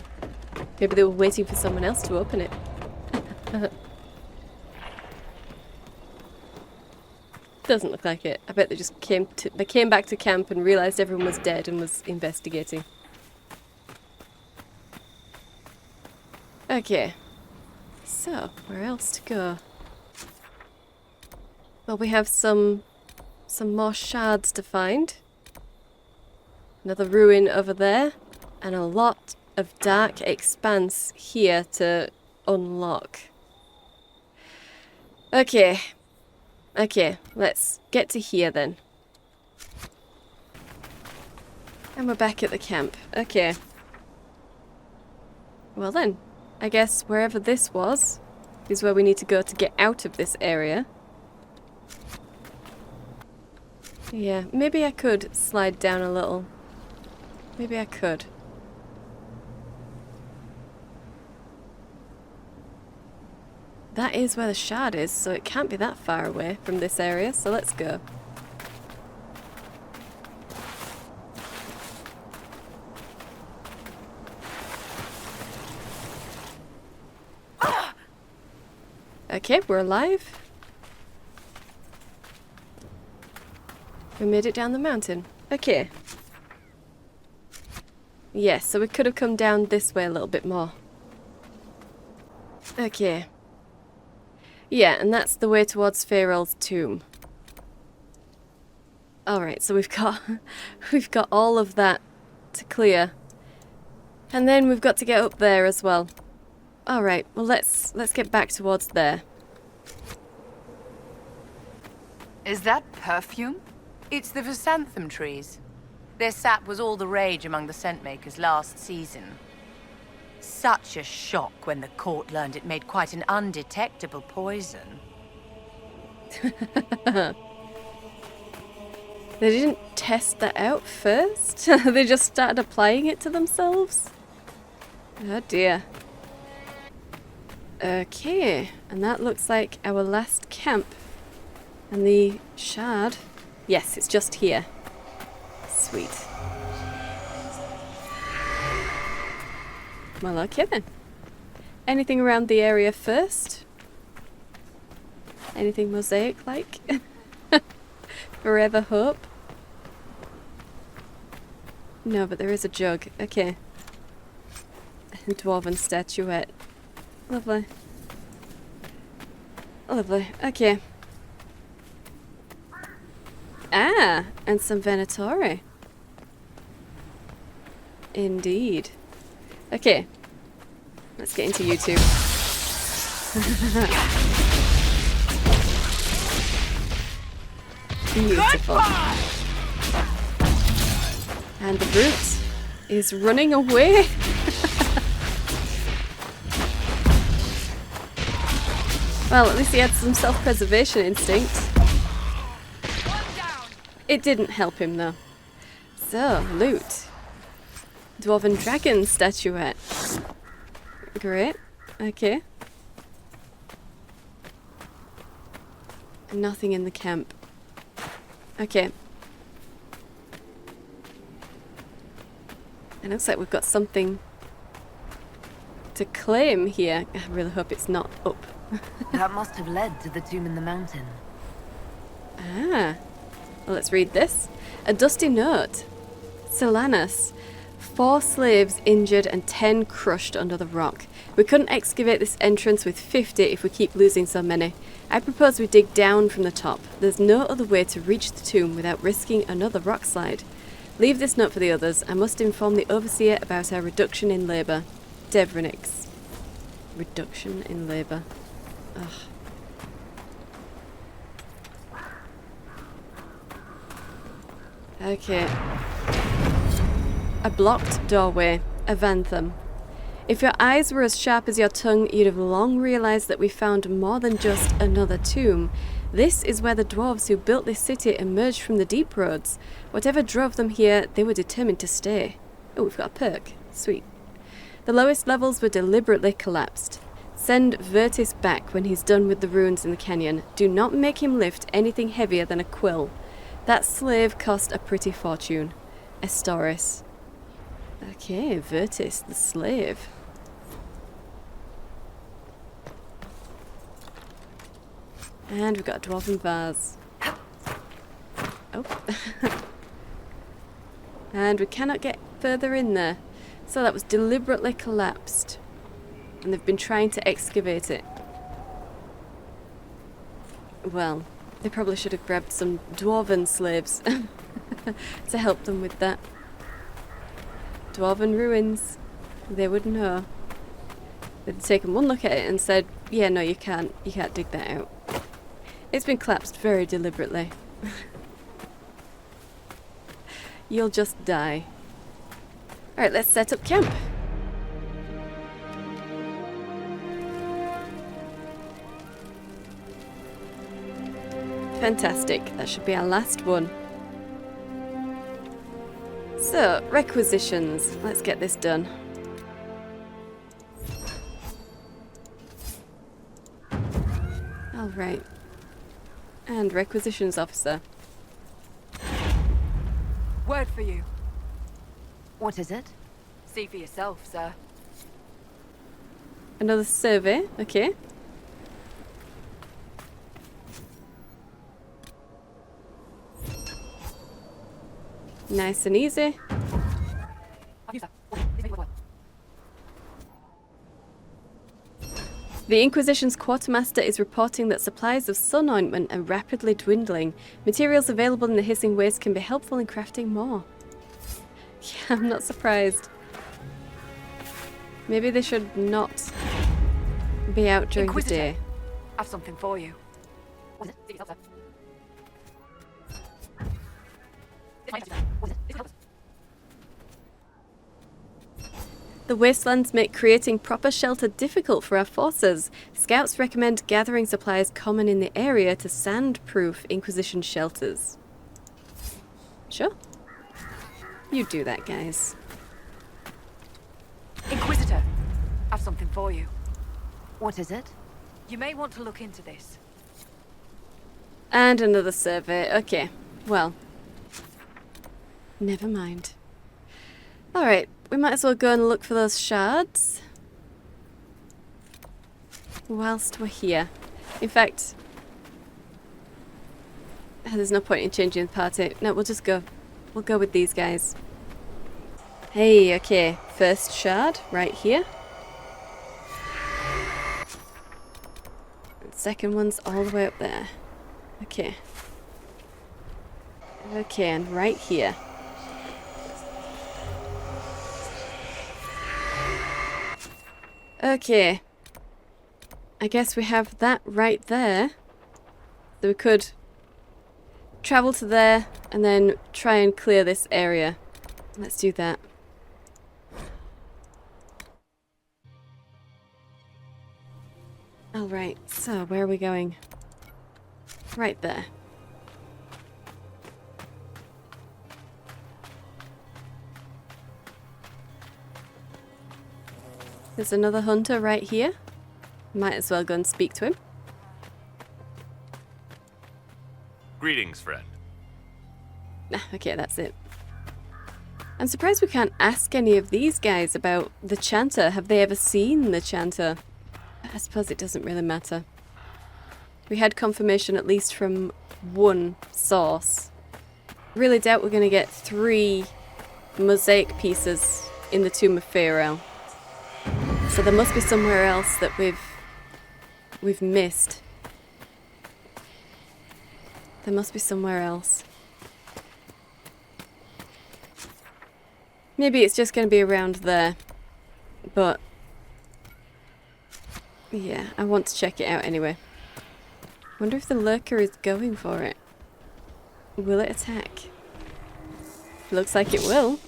Maybe they were waiting for someone else to open it. Doesn't look like it. I bet they just came back to camp and realised everyone was dead and was investigating. Okay. So, where else to go? Well, we have some more shards to find. Another ruin over there. And a lot of dark expanse here to unlock. Okay. Okay, let's get to here then. And we're back at the camp. Okay. Well then, I guess wherever this was is where we need to go to get out of this area. Yeah, maybe I could slide down a little. Maybe I could. That is where the shard is, so it can't be that far away from this area, so let's go. Okay, we're alive. We made it down the mountain. Okay. Yes, so we could have come down this way a little bit more. Okay. Yeah, and that's the way towards Faerol's tomb. Alright, so we've got all of that to clear. And then we've got to get up there as well. Alright, well let's get back towards there. Is that perfume? It's the Chrysanthemum trees. Their sap was all the rage among the scent makers last season. Such a shock when the court learned it made quite an undetectable poison. They didn't test that out first? They just started applying it to themselves? Oh dear. Okay, and that looks like our last camp. And the shard? Yes, it's just here. Sweet. Well, okay then. Anything around the area first? Anything mosaic-like? Forever hope? No, but there is a jug. Okay. A dwarven statuette. Lovely. Lovely. Okay. Ah, and some Venatori. Indeed. Okay. Let's get into YouTube. Beautiful. And the brute is running away. Well, at least he had some self-preservation instinct. It didn't help him though. So, loot. Dwarven dragon statuette. Great. Okay. Nothing in the camp. Okay. It looks like we've got something to claim here. I really hope it's not up. That must have led to the tomb in the mountain. Ah. Well, let's read this. A dusty note. Seylis. 4 slaves injured and 10 crushed under the rock. We couldn't excavate this entrance with 50 if we keep losing so many. I propose we dig down from the top. There's no other way to reach the tomb without risking another rock slide. Leave this note for the others. I must inform the overseer about our reduction in labour. Devronix. Reduction in labour. Ugh. Okay. A blocked doorway. A Vantham. If your eyes were as sharp as your tongue, you'd have long realised that we found more than just another tomb. This is where the dwarves who built this city emerged from the deep roads. Whatever drove them here, they were determined to stay. Oh, we've got a perk. Sweet. The lowest levels were deliberately collapsed. Send Virtus back when he's done with the ruins in the canyon. Do not make him lift anything heavier than a quill. That slave cost a pretty fortune. Estoris. Okay, Virtus, the slave. And we've got a dwarven vase. Oh. And we cannot get further in there. So that was deliberately collapsed. And they've been trying to excavate it. Well, they probably should have grabbed some dwarven slaves to help them with that. Dwarven ruins. They would know. They'd taken one look at it and said, yeah, no, you can't dig that out. It's been collapsed very deliberately. You'll just die. Alright, let's set up camp. Fantastic. That should be our last one. So, requisitions. Let's get this done. Alright. And requisitions officer. Word for you. What is it? See for yourself, sir. Another survey. Okay. Nice and easy. The Inquisition's quartermaster is reporting that supplies of sun ointment are rapidly dwindling. Materials available in the hissing waste can be helpful in crafting more. Yeah, I'm not surprised. Maybe they should not be out during the day. I've something for you. The wastelands make creating proper shelter difficult for our forces. Scouts recommend gathering supplies common in the area to sand-proof Inquisition shelters. Sure. You do that, guys. Inquisitor, I've something for you. What is it? You may want to look into this. And another survey. Okay, well. Never mind. Alright, we might as well go and look for those shards. Whilst we're here. In fact, there's no point in changing the party. No, we'll just go. We'll go with these guys. Hey, okay. First shard, right here. Second one's all the way up there. Okay. Okay, and right here. Okay. I guess we have that right there. So we could travel to there and then try and clear this area. Let's do that. Alright, so where are we going? Right there. There's another hunter right here. Might as well go and speak to him. Greetings, friend. Okay, that's it. I'm surprised we can't ask any of these guys about the Chanter. Have they ever seen the Chanter? I suppose it doesn't really matter. We had confirmation at least from one source. Really doubt we're going to get 3 mosaic pieces in the Tomb of Pharaoh. So there must be somewhere else that we've missed. There must be somewhere else. Maybe it's just going to be around there. But yeah, I want to check it out anyway. Wonder if the lurker is going for it. Will it attack? Looks like it will.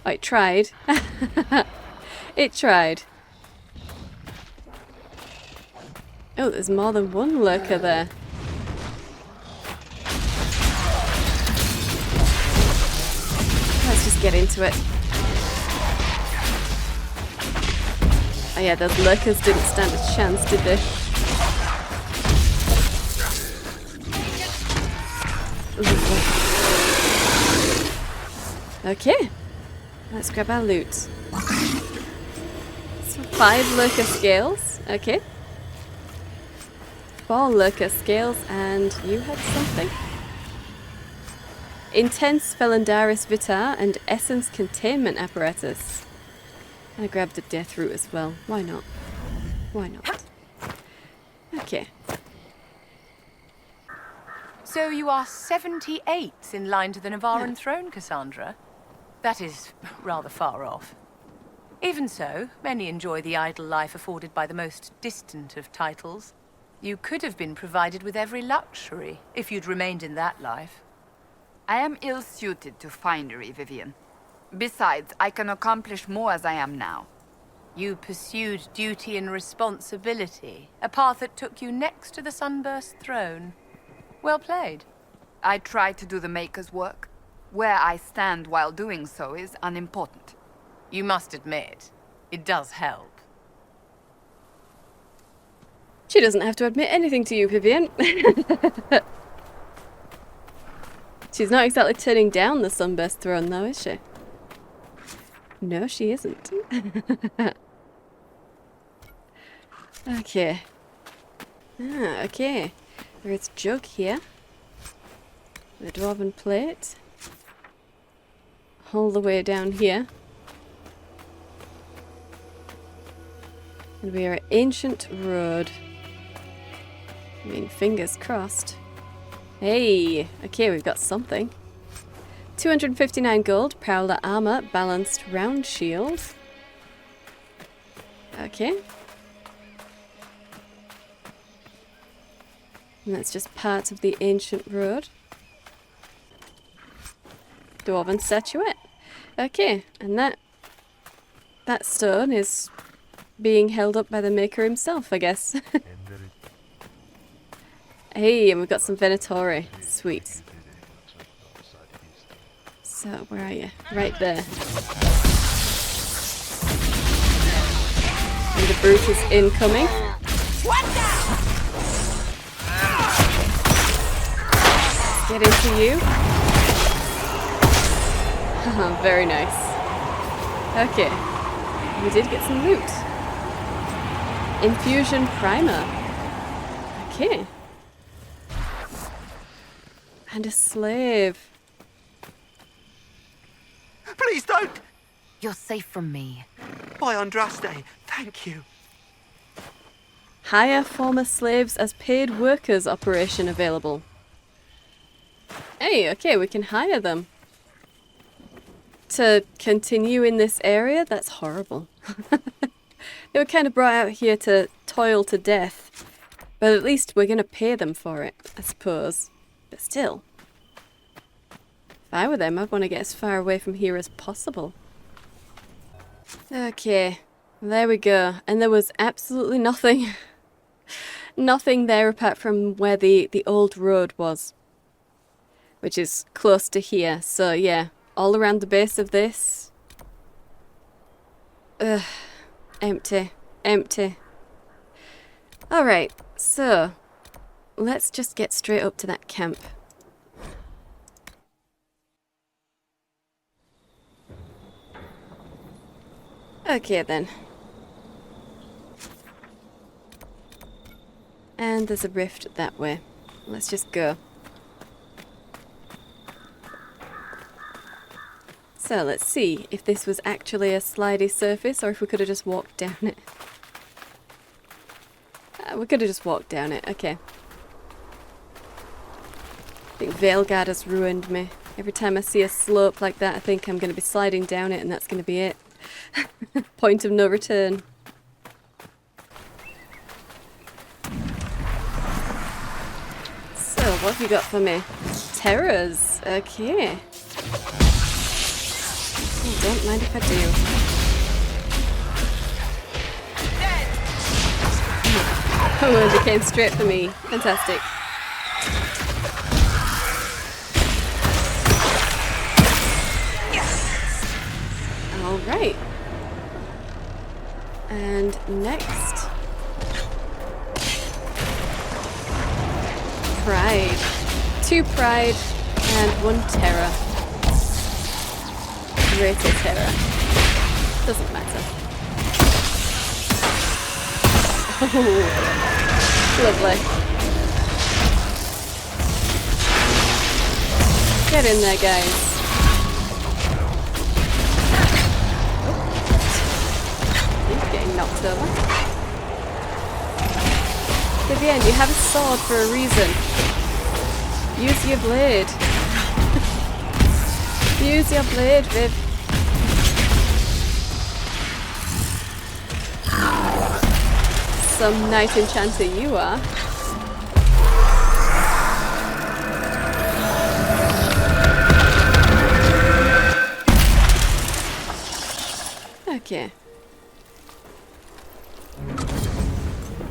Oh, it tried. It tried. Oh, there's more than one lurker there. Let's just get into it. Oh yeah, those lurkers didn't stand a chance, did they? Okay, let's grab our loot. So 5 lurker scales, okay. 4 lurker scales, and you had something. Intense Felendaris Vitar and Essence Containment Apparatus. And I grabbed the Death Root as well. Why not? Why not? Okay. So you are 78 in line to the Navaran throne, Cassandra? That is rather far off. Even so, many enjoy the idle life afforded by the most distant of titles. You could have been provided with every luxury if you'd remained in that life. I am ill-suited to finery, Vivian. Besides, I can accomplish more as I am now. You pursued duty and responsibility, a path that took you next to the Sunburst throne. Well played. I try to do the Maker's work. Where I stand while doing so is unimportant. You must admit, it does help. She doesn't have to admit anything to you, Vivian. She's not exactly turning down the Sunburst throne, though, is she? No, she isn't. Okay. Ah, okay. There's Jug here. The Dwarven Plate. All the way down here. And we are at Ancient Road. I mean, fingers crossed. Hey! Okay, we've got something. 259 gold, Prowler armor, balanced round shield. Okay. And that's just part of the Ancient Road. Dwarven statuette. Okay, and that that stone is being held up by the maker himself, I guess. Hey, and we've got some Venatori. Sweet. So, where are you? Right there. And the brute is incoming. Let's get into you. Very nice. Okay. We did get some loot. Infusion primer. Okay. And a slave. Please don't! You're safe from me. By Andraste, thank you. Hire former slaves as paid workers operation available. Hey, okay, we can hire them. To continue in this area? That's horrible. They were kind of brought out here to toil to death. But at least we're going to pay them for it, I suppose. But still. If I were them, I'd want to get as far away from here as possible. Okay, there we go. And there was absolutely nothing. Nothing there apart from where the old road was. Which is close to here. So yeah, all around the base of this. Ugh. Empty. Empty. Alright, so let's just get straight up to that camp. Okay then. And there's a rift that way. Let's just go. So let's see if this was actually a slidey surface or if we could have just walked down it. We could have just walked down it, okay. I think Veilguard has ruined me. Every time I see a slope like that, I think I'm going to be sliding down it and that's going to be it. Point of no return. So, what have you got for me? Terrors, okay. Oh, don't mind if I do. Oh, they came straight for me. Fantastic. Alright. And next. Pride. 2 pride and 1 terror. Greater terror. Doesn't matter. Oh, lovely. Get in there, guys. He's getting knocked over. Vivienne, you have a sword for a reason. Use your blade. Use your blade, Viv. Some knight enchanter you are. Okay.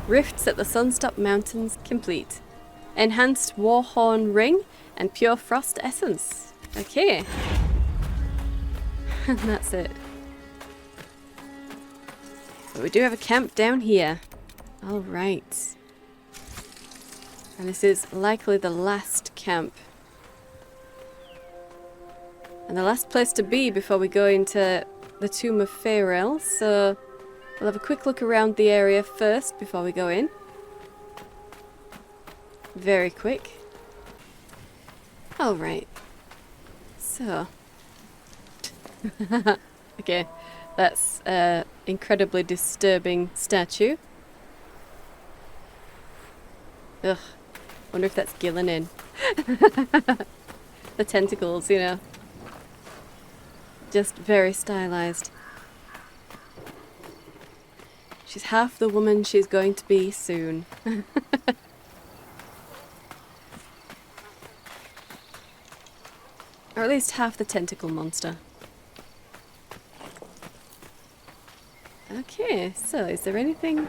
Rifts at the Sunstop Mountains complete. Enhanced Warhorn Ring and Pure Frost Essence. Okay. And that's it. But we do have a camp down here. Alright. And this is likely the last camp. And the last place to be before we go into the Tomb of Faerel, so we'll have a quick look around the area first before we go in. Very quick. Alright. So. Okay, that's an incredibly disturbing statue. Ugh. Wonder if that's Gillinan. The tentacles, you know. Just very stylized. She's half the woman she's going to be soon. Or at least half the tentacle monster. Okay, so is there anything...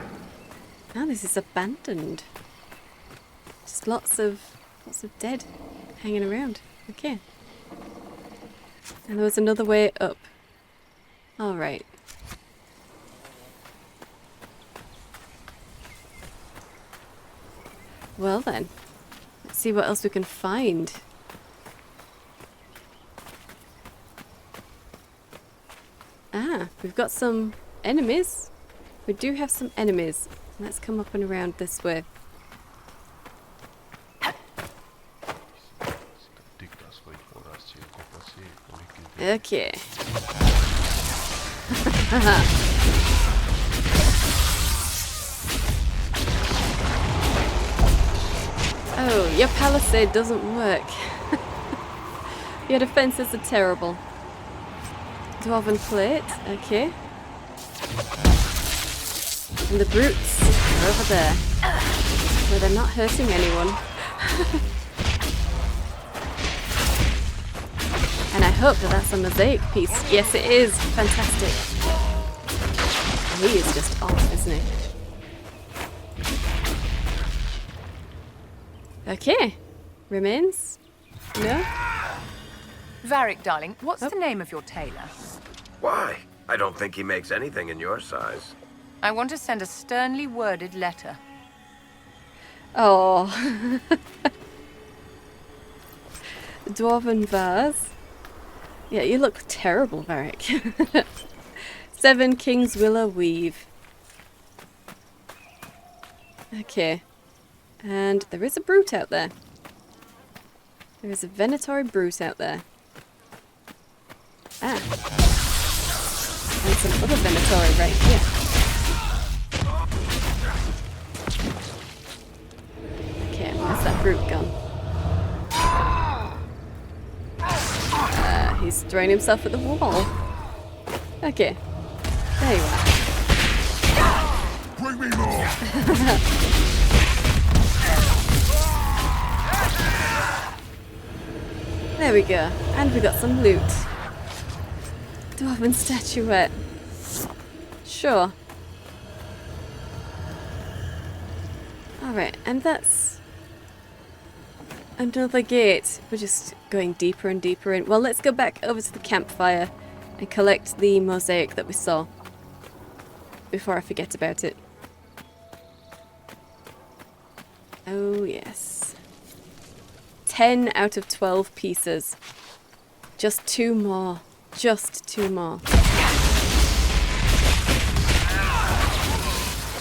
Oh, this is abandoned. Just lots of dead hanging around. Okay. And there was another way up. Alright. Well then, let's see what else we can find. Ah, we've got some enemies. We do have some enemies. Let's come up and around this way. Okay. Oh, your palisade doesn't work. Your defenses are terrible. Dwarven plate, okay. And the brutes are over there, where they're not hurting anyone. And I hope that that's a mosaic piece. Yes, it is. Fantastic. He is just off, isn't he? Okay. Remains? No? Varric, darling, what's the name of your tailor? Why? I don't think he makes anything in your size. I want to send a sternly worded letter. Oh. Dwarven vase. Yeah, you look terrible, Varric. 7 King's Willow Weave. Okay. And there is a brute out there. There is a Venatori brute out there. Ah. And some other Venatori right here. Okay, where's that brute gone? He's throwing himself at the wall. Okay. There you are. Bring me more! There we go. And we got some loot. Dwarven statuette. Sure. Alright, and that's another gate. We're just going deeper and deeper in. Well, let's go back over to the campfire and collect the mosaic that we saw before I forget about it. Oh, yes. 10 out of 12 pieces. Just 2 more. Just 2 more.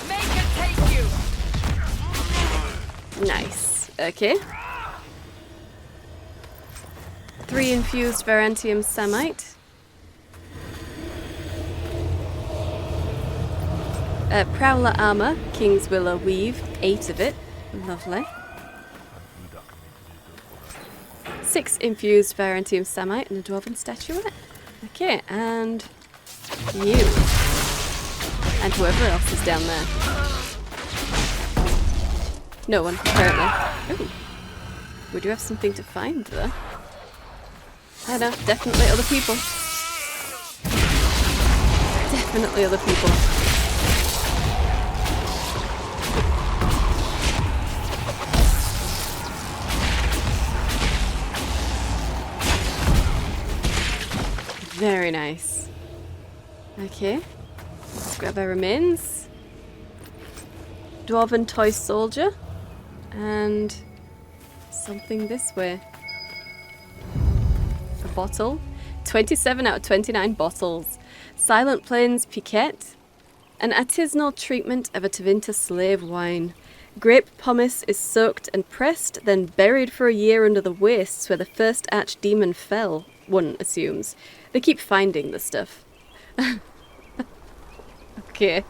Make it take you! Nice. Okay. 3 infused Varantium Samite. Prowler Armor, King's Willow Weave, 8 of it. Lovely. 6 infused Varantium Samite and a Dwarven statuette. Okay, and you. And whoever else is down there. No one, apparently. Ooh. We do have something to find, though. I know, definitely other people. Definitely other people. Very nice. Okay. Let's grab our remains. Dwarven toy soldier. And something this way. A bottle. 27 out of 29 bottles. Silent Plains Piquette. An artisanal treatment of a Tevinter slave wine. Grape pomace is soaked and pressed, then buried for a year under the wastes where the first archdemon fell, one assumes. They keep finding this stuff. Okay.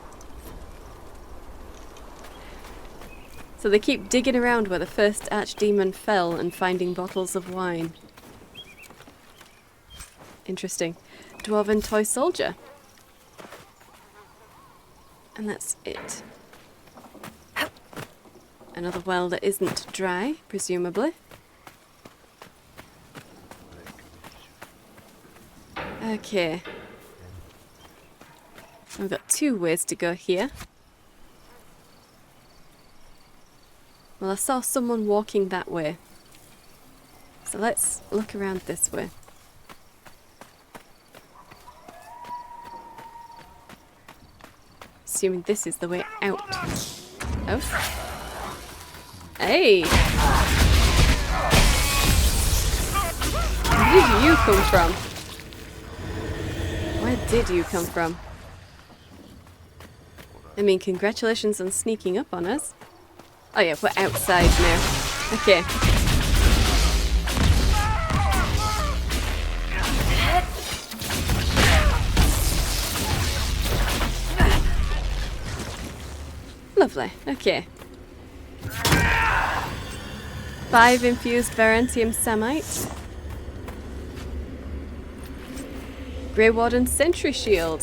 So they keep digging around where the first archdemon fell and finding bottles of wine. Interesting. Dwarven toy soldier. And that's it. Another well that isn't dry, presumably. Okay. We've got 2 ways to go here. Well, I saw someone walking that way. So let's look around this way. Assuming this is the way out. Oh. Hey! Where did you come from? Where did you come from? I mean, congratulations on sneaking up on us. Oh yeah, we're outside now. Okay. Lovely. Okay. 5 infused Varantium Samite. Grey Warden Sentry Shield.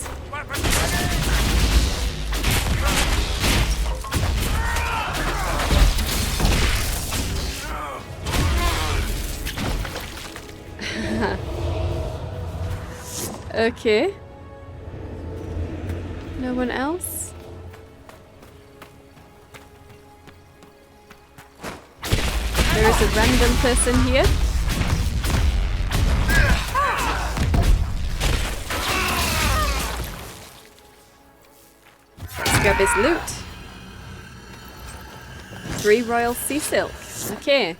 Okay. No one else? There is a random person here. Let's grab his loot. 3 Royal Sea Silk. Okay.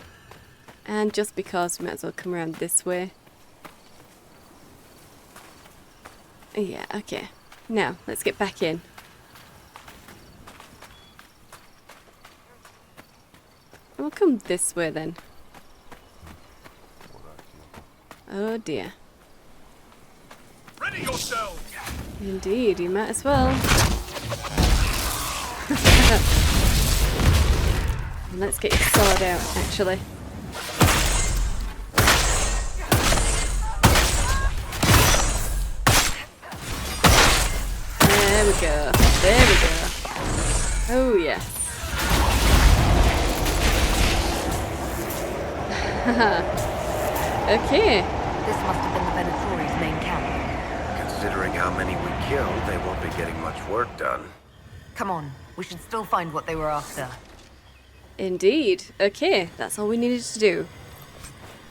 And just because, we might as well come around this way. Yeah, okay. Now, let's get back in. We'll come this way then. Oh dear. Ready yourselves! Indeed, you might as well. Let's get your sword out, actually. There we go. There we go. Oh, yes. Okay. This must have been the Venatori's main camp. Considering how many we killed, they won't be getting much work done. Come on, we should still find what they were after. Indeed. Okay, that's all we needed to do.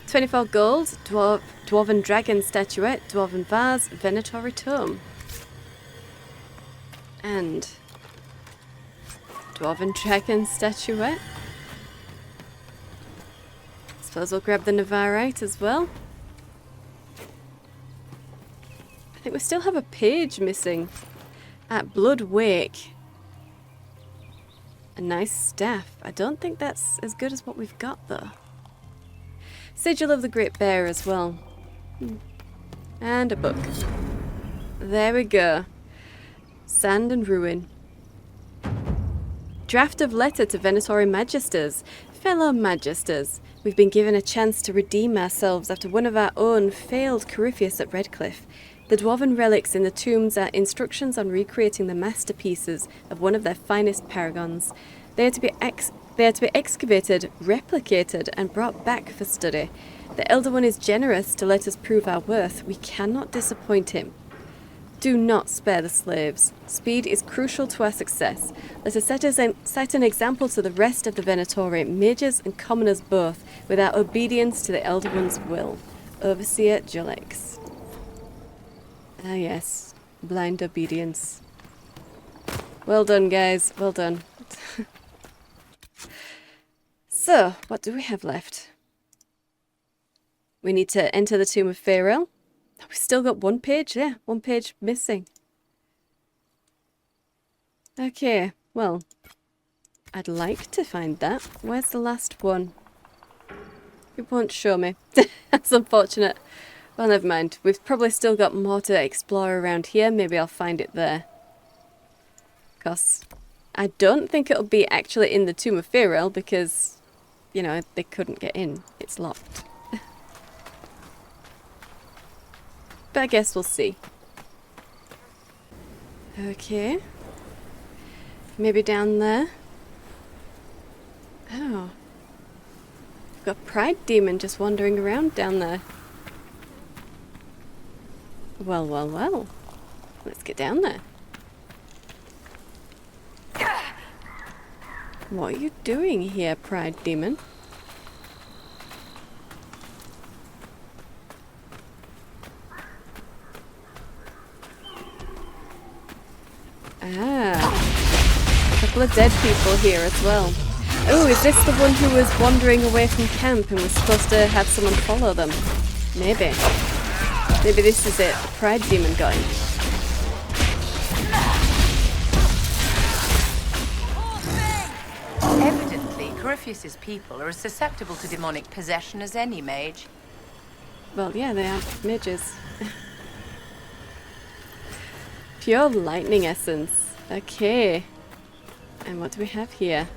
24 gold, Dwarven Dragon Statuette, Dwarven Vase, Venatori Tome. And Dwarven Dragon Statuette. Suppose we'll grab the Navarite as well. I think we still have a page missing. At Blood Wake. A nice staff. I don't think that's as good as what we've got though. Sigil of the Great Bear as well. And a book. There we go. Sand and Ruin. Draft of letter to Venatori Magisters. Fellow Magisters, we've been given a chance to redeem ourselves after one of our own failed Corypheus at Redcliffe. The dwarven relics in the tombs are instructions on recreating the masterpieces of one of their finest paragons. They are to be excavated, replicated, and brought back for study. The Elder One is generous to let us prove our worth. We cannot disappoint him. Do not spare the slaves. Speed is crucial to our success. Let us set an example to the rest of the Venatori, mages and commoners both, with our obedience to the Elder One's will. Overseer Julex. Ah yes, blind obedience. Well done, guys. Well done. So, what do we have left? We need to enter the Tomb of Pharel. We've still got 1 page. Yeah, 1 page missing. Okay, well, I'd like to find that. Where's the last one? It won't show me. That's unfortunate. Well, never mind. We've probably still got more to explore around here. Maybe I'll find it there. Because I don't think it'll be actually in the Tomb of Pharel because, you know, they couldn't get in. It's locked. But I guess we'll see. Okay. Maybe down there. Oh. We've got a Pride Demon just wandering around down there. Well, well, well. Let's get down there. What are you doing here, Pride Demon? Ah. A couple of dead people here as well. Oh, is this the one who was wandering away from camp and was supposed to have someone follow them? Maybe. Maybe this is it. The Pride Demon got him. Evidently, Corypheus's people are as susceptible to demonic possession as any mage. Well, yeah, they are mages. Pure lightning essence. Okay. And what do we have here?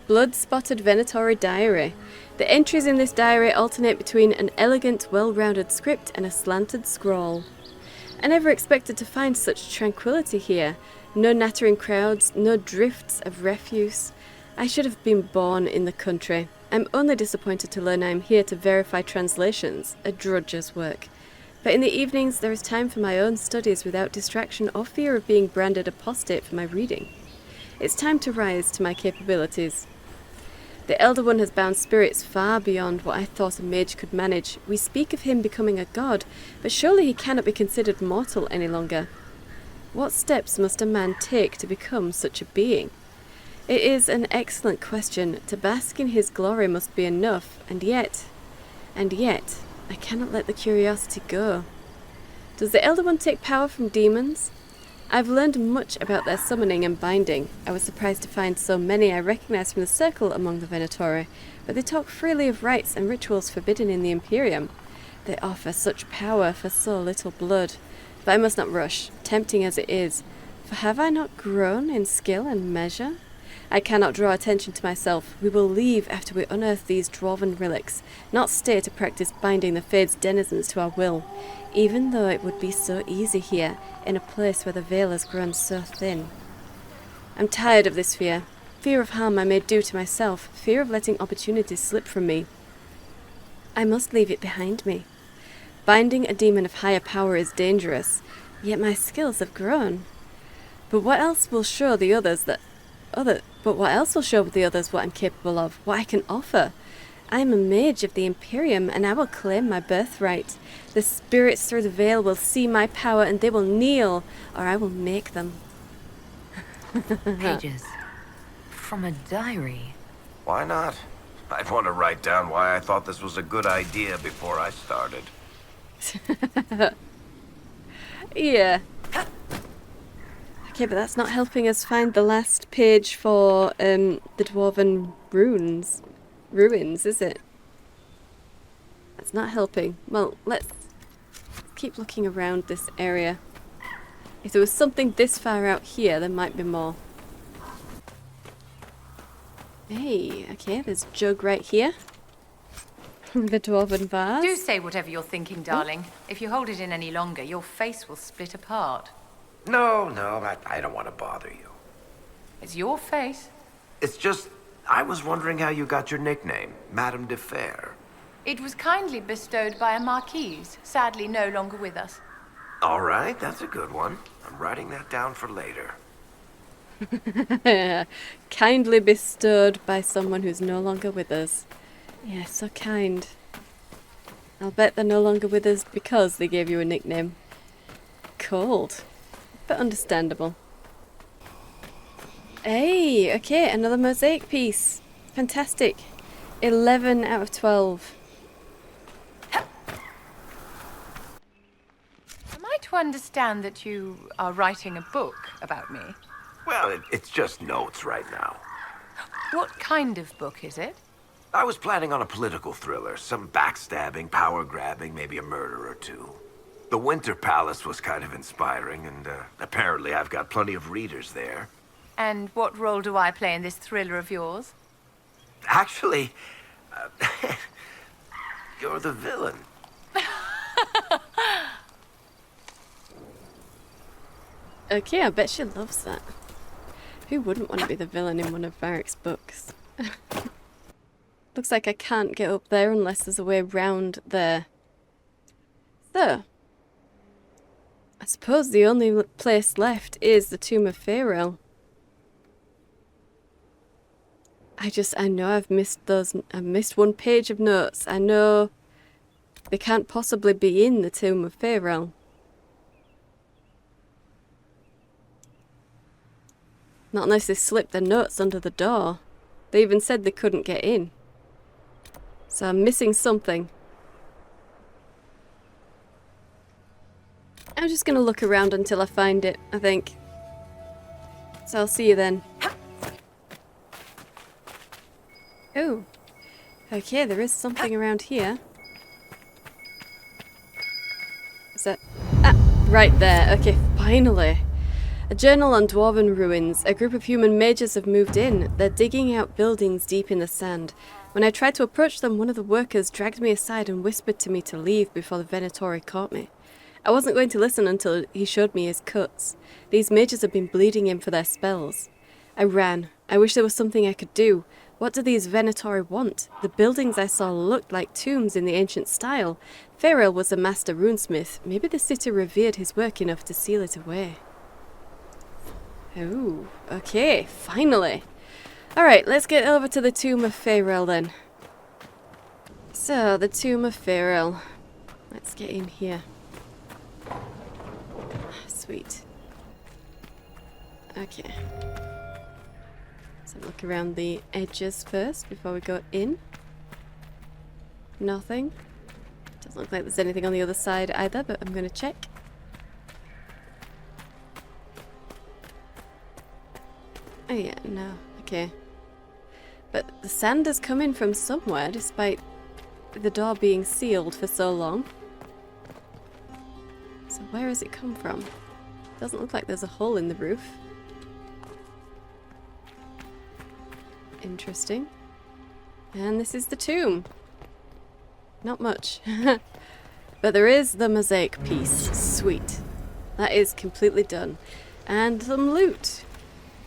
Blood-spotted Venatori diary. The entries in this diary alternate between an elegant, well-rounded script and a slanted scroll. I never expected to find such tranquility here. No nattering crowds, no drifts of refuse. I should have been born in the country. I'm only disappointed to learn I am here to verify translations, a drudge's work. But in the evenings there is time for my own studies without distraction or fear of being branded apostate for my reading. It's time to rise to my capabilities. The Elder One has bound spirits far beyond what I thought a mage could manage. We speak of him becoming a god, but surely he cannot be considered mortal any longer. What steps must a man take to become such a being? It is an excellent question. To bask in his glory must be enough, and yet, I cannot let the curiosity go. Does the Elder One take power from demons? I've learned much about their summoning and binding. I was surprised to find so many I recognized from the circle among the Venatori, but they talk freely of rites and rituals forbidden in the Imperium. They offer such power for so little blood. But I must not rush, tempting as it is, for have I not grown in skill and measure? I cannot draw attention to myself. We will leave after we unearth these dwarven relics, not stay to practice binding the Fade's denizens to our will, even though it would be so easy here, in a place where the veil has grown so thin. I'm tired of this fear. Fear of harm I may do to myself, fear of letting opportunities slip from me. I must leave it behind me. Binding a demon of higher power is dangerous, yet my skills have grown. But what else will show the others what I'm capable of, what I can offer? I am a mage of the Imperium, and I will claim my birthright. The spirits through the veil will see my power, and they will kneel, or I will make them. Pages from a diary. Why not? I'd want to write down why I thought this was a good idea before I started. Yeah. Okay, but that's not helping us find the last page for the Dwarven ruins, is it? That's not helping. Well, let's keep looking around this area. If there was something this far out here, there might be more. Hey, okay, there's a jug right here. The Dwarven vase. Do say whatever you're thinking, darling. If you hold it in any longer, your face will split apart. No, I don't want to bother you. It's your face. It's just, I was wondering how you got your nickname, Madame de Fer. It was kindly bestowed by a marquise, sadly no longer with us. All right, that's a good one. I'm writing that down for later. Kindly bestowed by someone who's no longer with us. Yeah, so kind. I'll bet they're no longer with us because they gave you a nickname. Cold, but understandable. Hey, okay, another mosaic piece. Fantastic. 11 out of 12. Am I to understand that you are writing a book about me? Well, it's just notes right now. What kind of book is it? I was planning on a political thriller, some backstabbing, power grabbing, maybe a murder or two. The Winter Palace was kind of inspiring, and apparently I've got plenty of readers there. And what role do I play in this thriller of yours? Actually, you're the villain. Okay, I bet she loves that. Who wouldn't want to be the villain in one of Varric's books? Looks like I can't get up there unless there's a way round there. So, I suppose the only place left is the Tomb of Pharaoh. I know I've missed one page of notes. I know they can't possibly be in the Tomb of Faerûn. Not unless they slipped their notes under the door. They even said they couldn't get in. So I'm missing something. I'm just going to look around until I find it, I think. So I'll see you then. Oh. Okay, there is something around here. Is that... Ah, right there. Okay, finally. A journal on dwarven ruins. A group of human mages have moved in. They're digging out buildings deep in the sand. When I tried to approach them, one of the workers dragged me aside and whispered to me to leave before the Venatori caught me. I wasn't going to listen until he showed me his cuts. These mages have been bleeding him for their spells. I ran. I wish there was something I could do. What do these Venatori want? The buildings I saw looked like tombs in the ancient style. Faerûn was a master runesmith. Maybe the city revered his work enough to seal it away. Oh, okay, finally. Alright, let's get over to the Tomb of Faerûn then. So, the Tomb of Faerûn. Let's get in here. Sweet. Okay. Let's have a look around the edges first before we go in. Nothing. Doesn't look like there's anything on the other side either, but I'm going to check. Oh yeah, no. Okay. But the sand is coming from somewhere, despite the door being sealed for so long. So where has it come from? Doesn't look like there's a hole in the roof. Interesting. And this is the tomb. Not much. But there is the mosaic piece. Sweet. That is completely done. And some loot.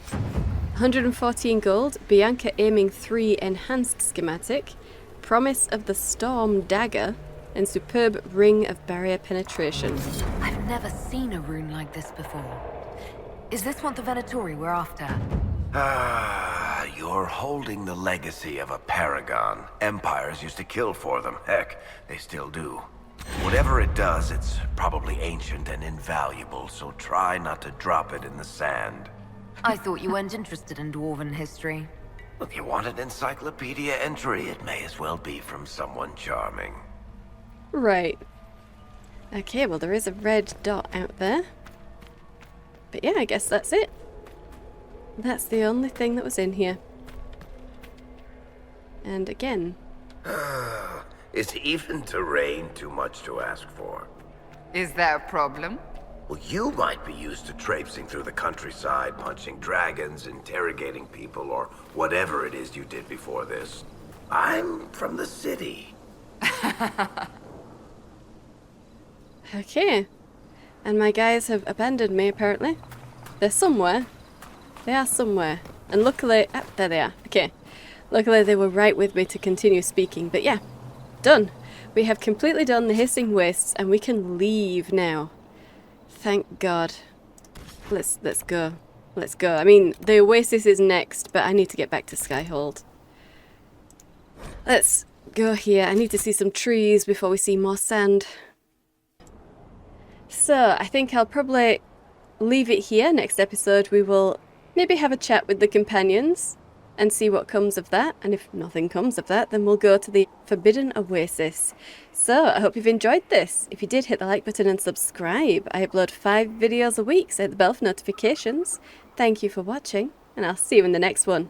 114 gold, Bianca aiming 3 enhanced schematic, Promise of the Storm dagger, and superb ring of barrier penetration. I've never seen a rune like this before. Is this what the Venatori were after? Ah, you're holding the legacy of a paragon. Empires used to kill for them. Heck, they still do. Whatever it does, it's probably ancient and invaluable, so try not to drop it in the sand. I thought you weren't interested in dwarven history. If you want an encyclopedia entry, it may as well be from someone charming. Right. Okay, well there is a red dot out there. But yeah, I guess that's it. That's the only thing that was in here. And again... Is even terrain too much to ask for? Is there a problem? Well, you might be used to traipsing through the countryside, punching dragons, interrogating people, or whatever it is you did before this. I'm from the city. Okay. And my guys have abandoned me, apparently. They're somewhere. They are somewhere. And luckily... Ah, there they are. Okay. Luckily they were right with me to continue speaking. But yeah, done. We have completely done the Hissing Wastes, and we can leave now. Thank God. Let's go. Let's go. I mean, the Oasis is next, but I need to get back to Skyhold. Let's go here. I need to see some trees before we see more sand. So, I think I'll probably leave it here. Next episode, we will maybe have a chat with the companions and see what comes of that. And if nothing comes of that, then we'll go to the Forbidden Oasis. So, I hope you've enjoyed this. If you did, hit the like button and subscribe. I upload 5 videos a week, so hit the bell for notifications. Thank you for watching, and I'll see you in the next one.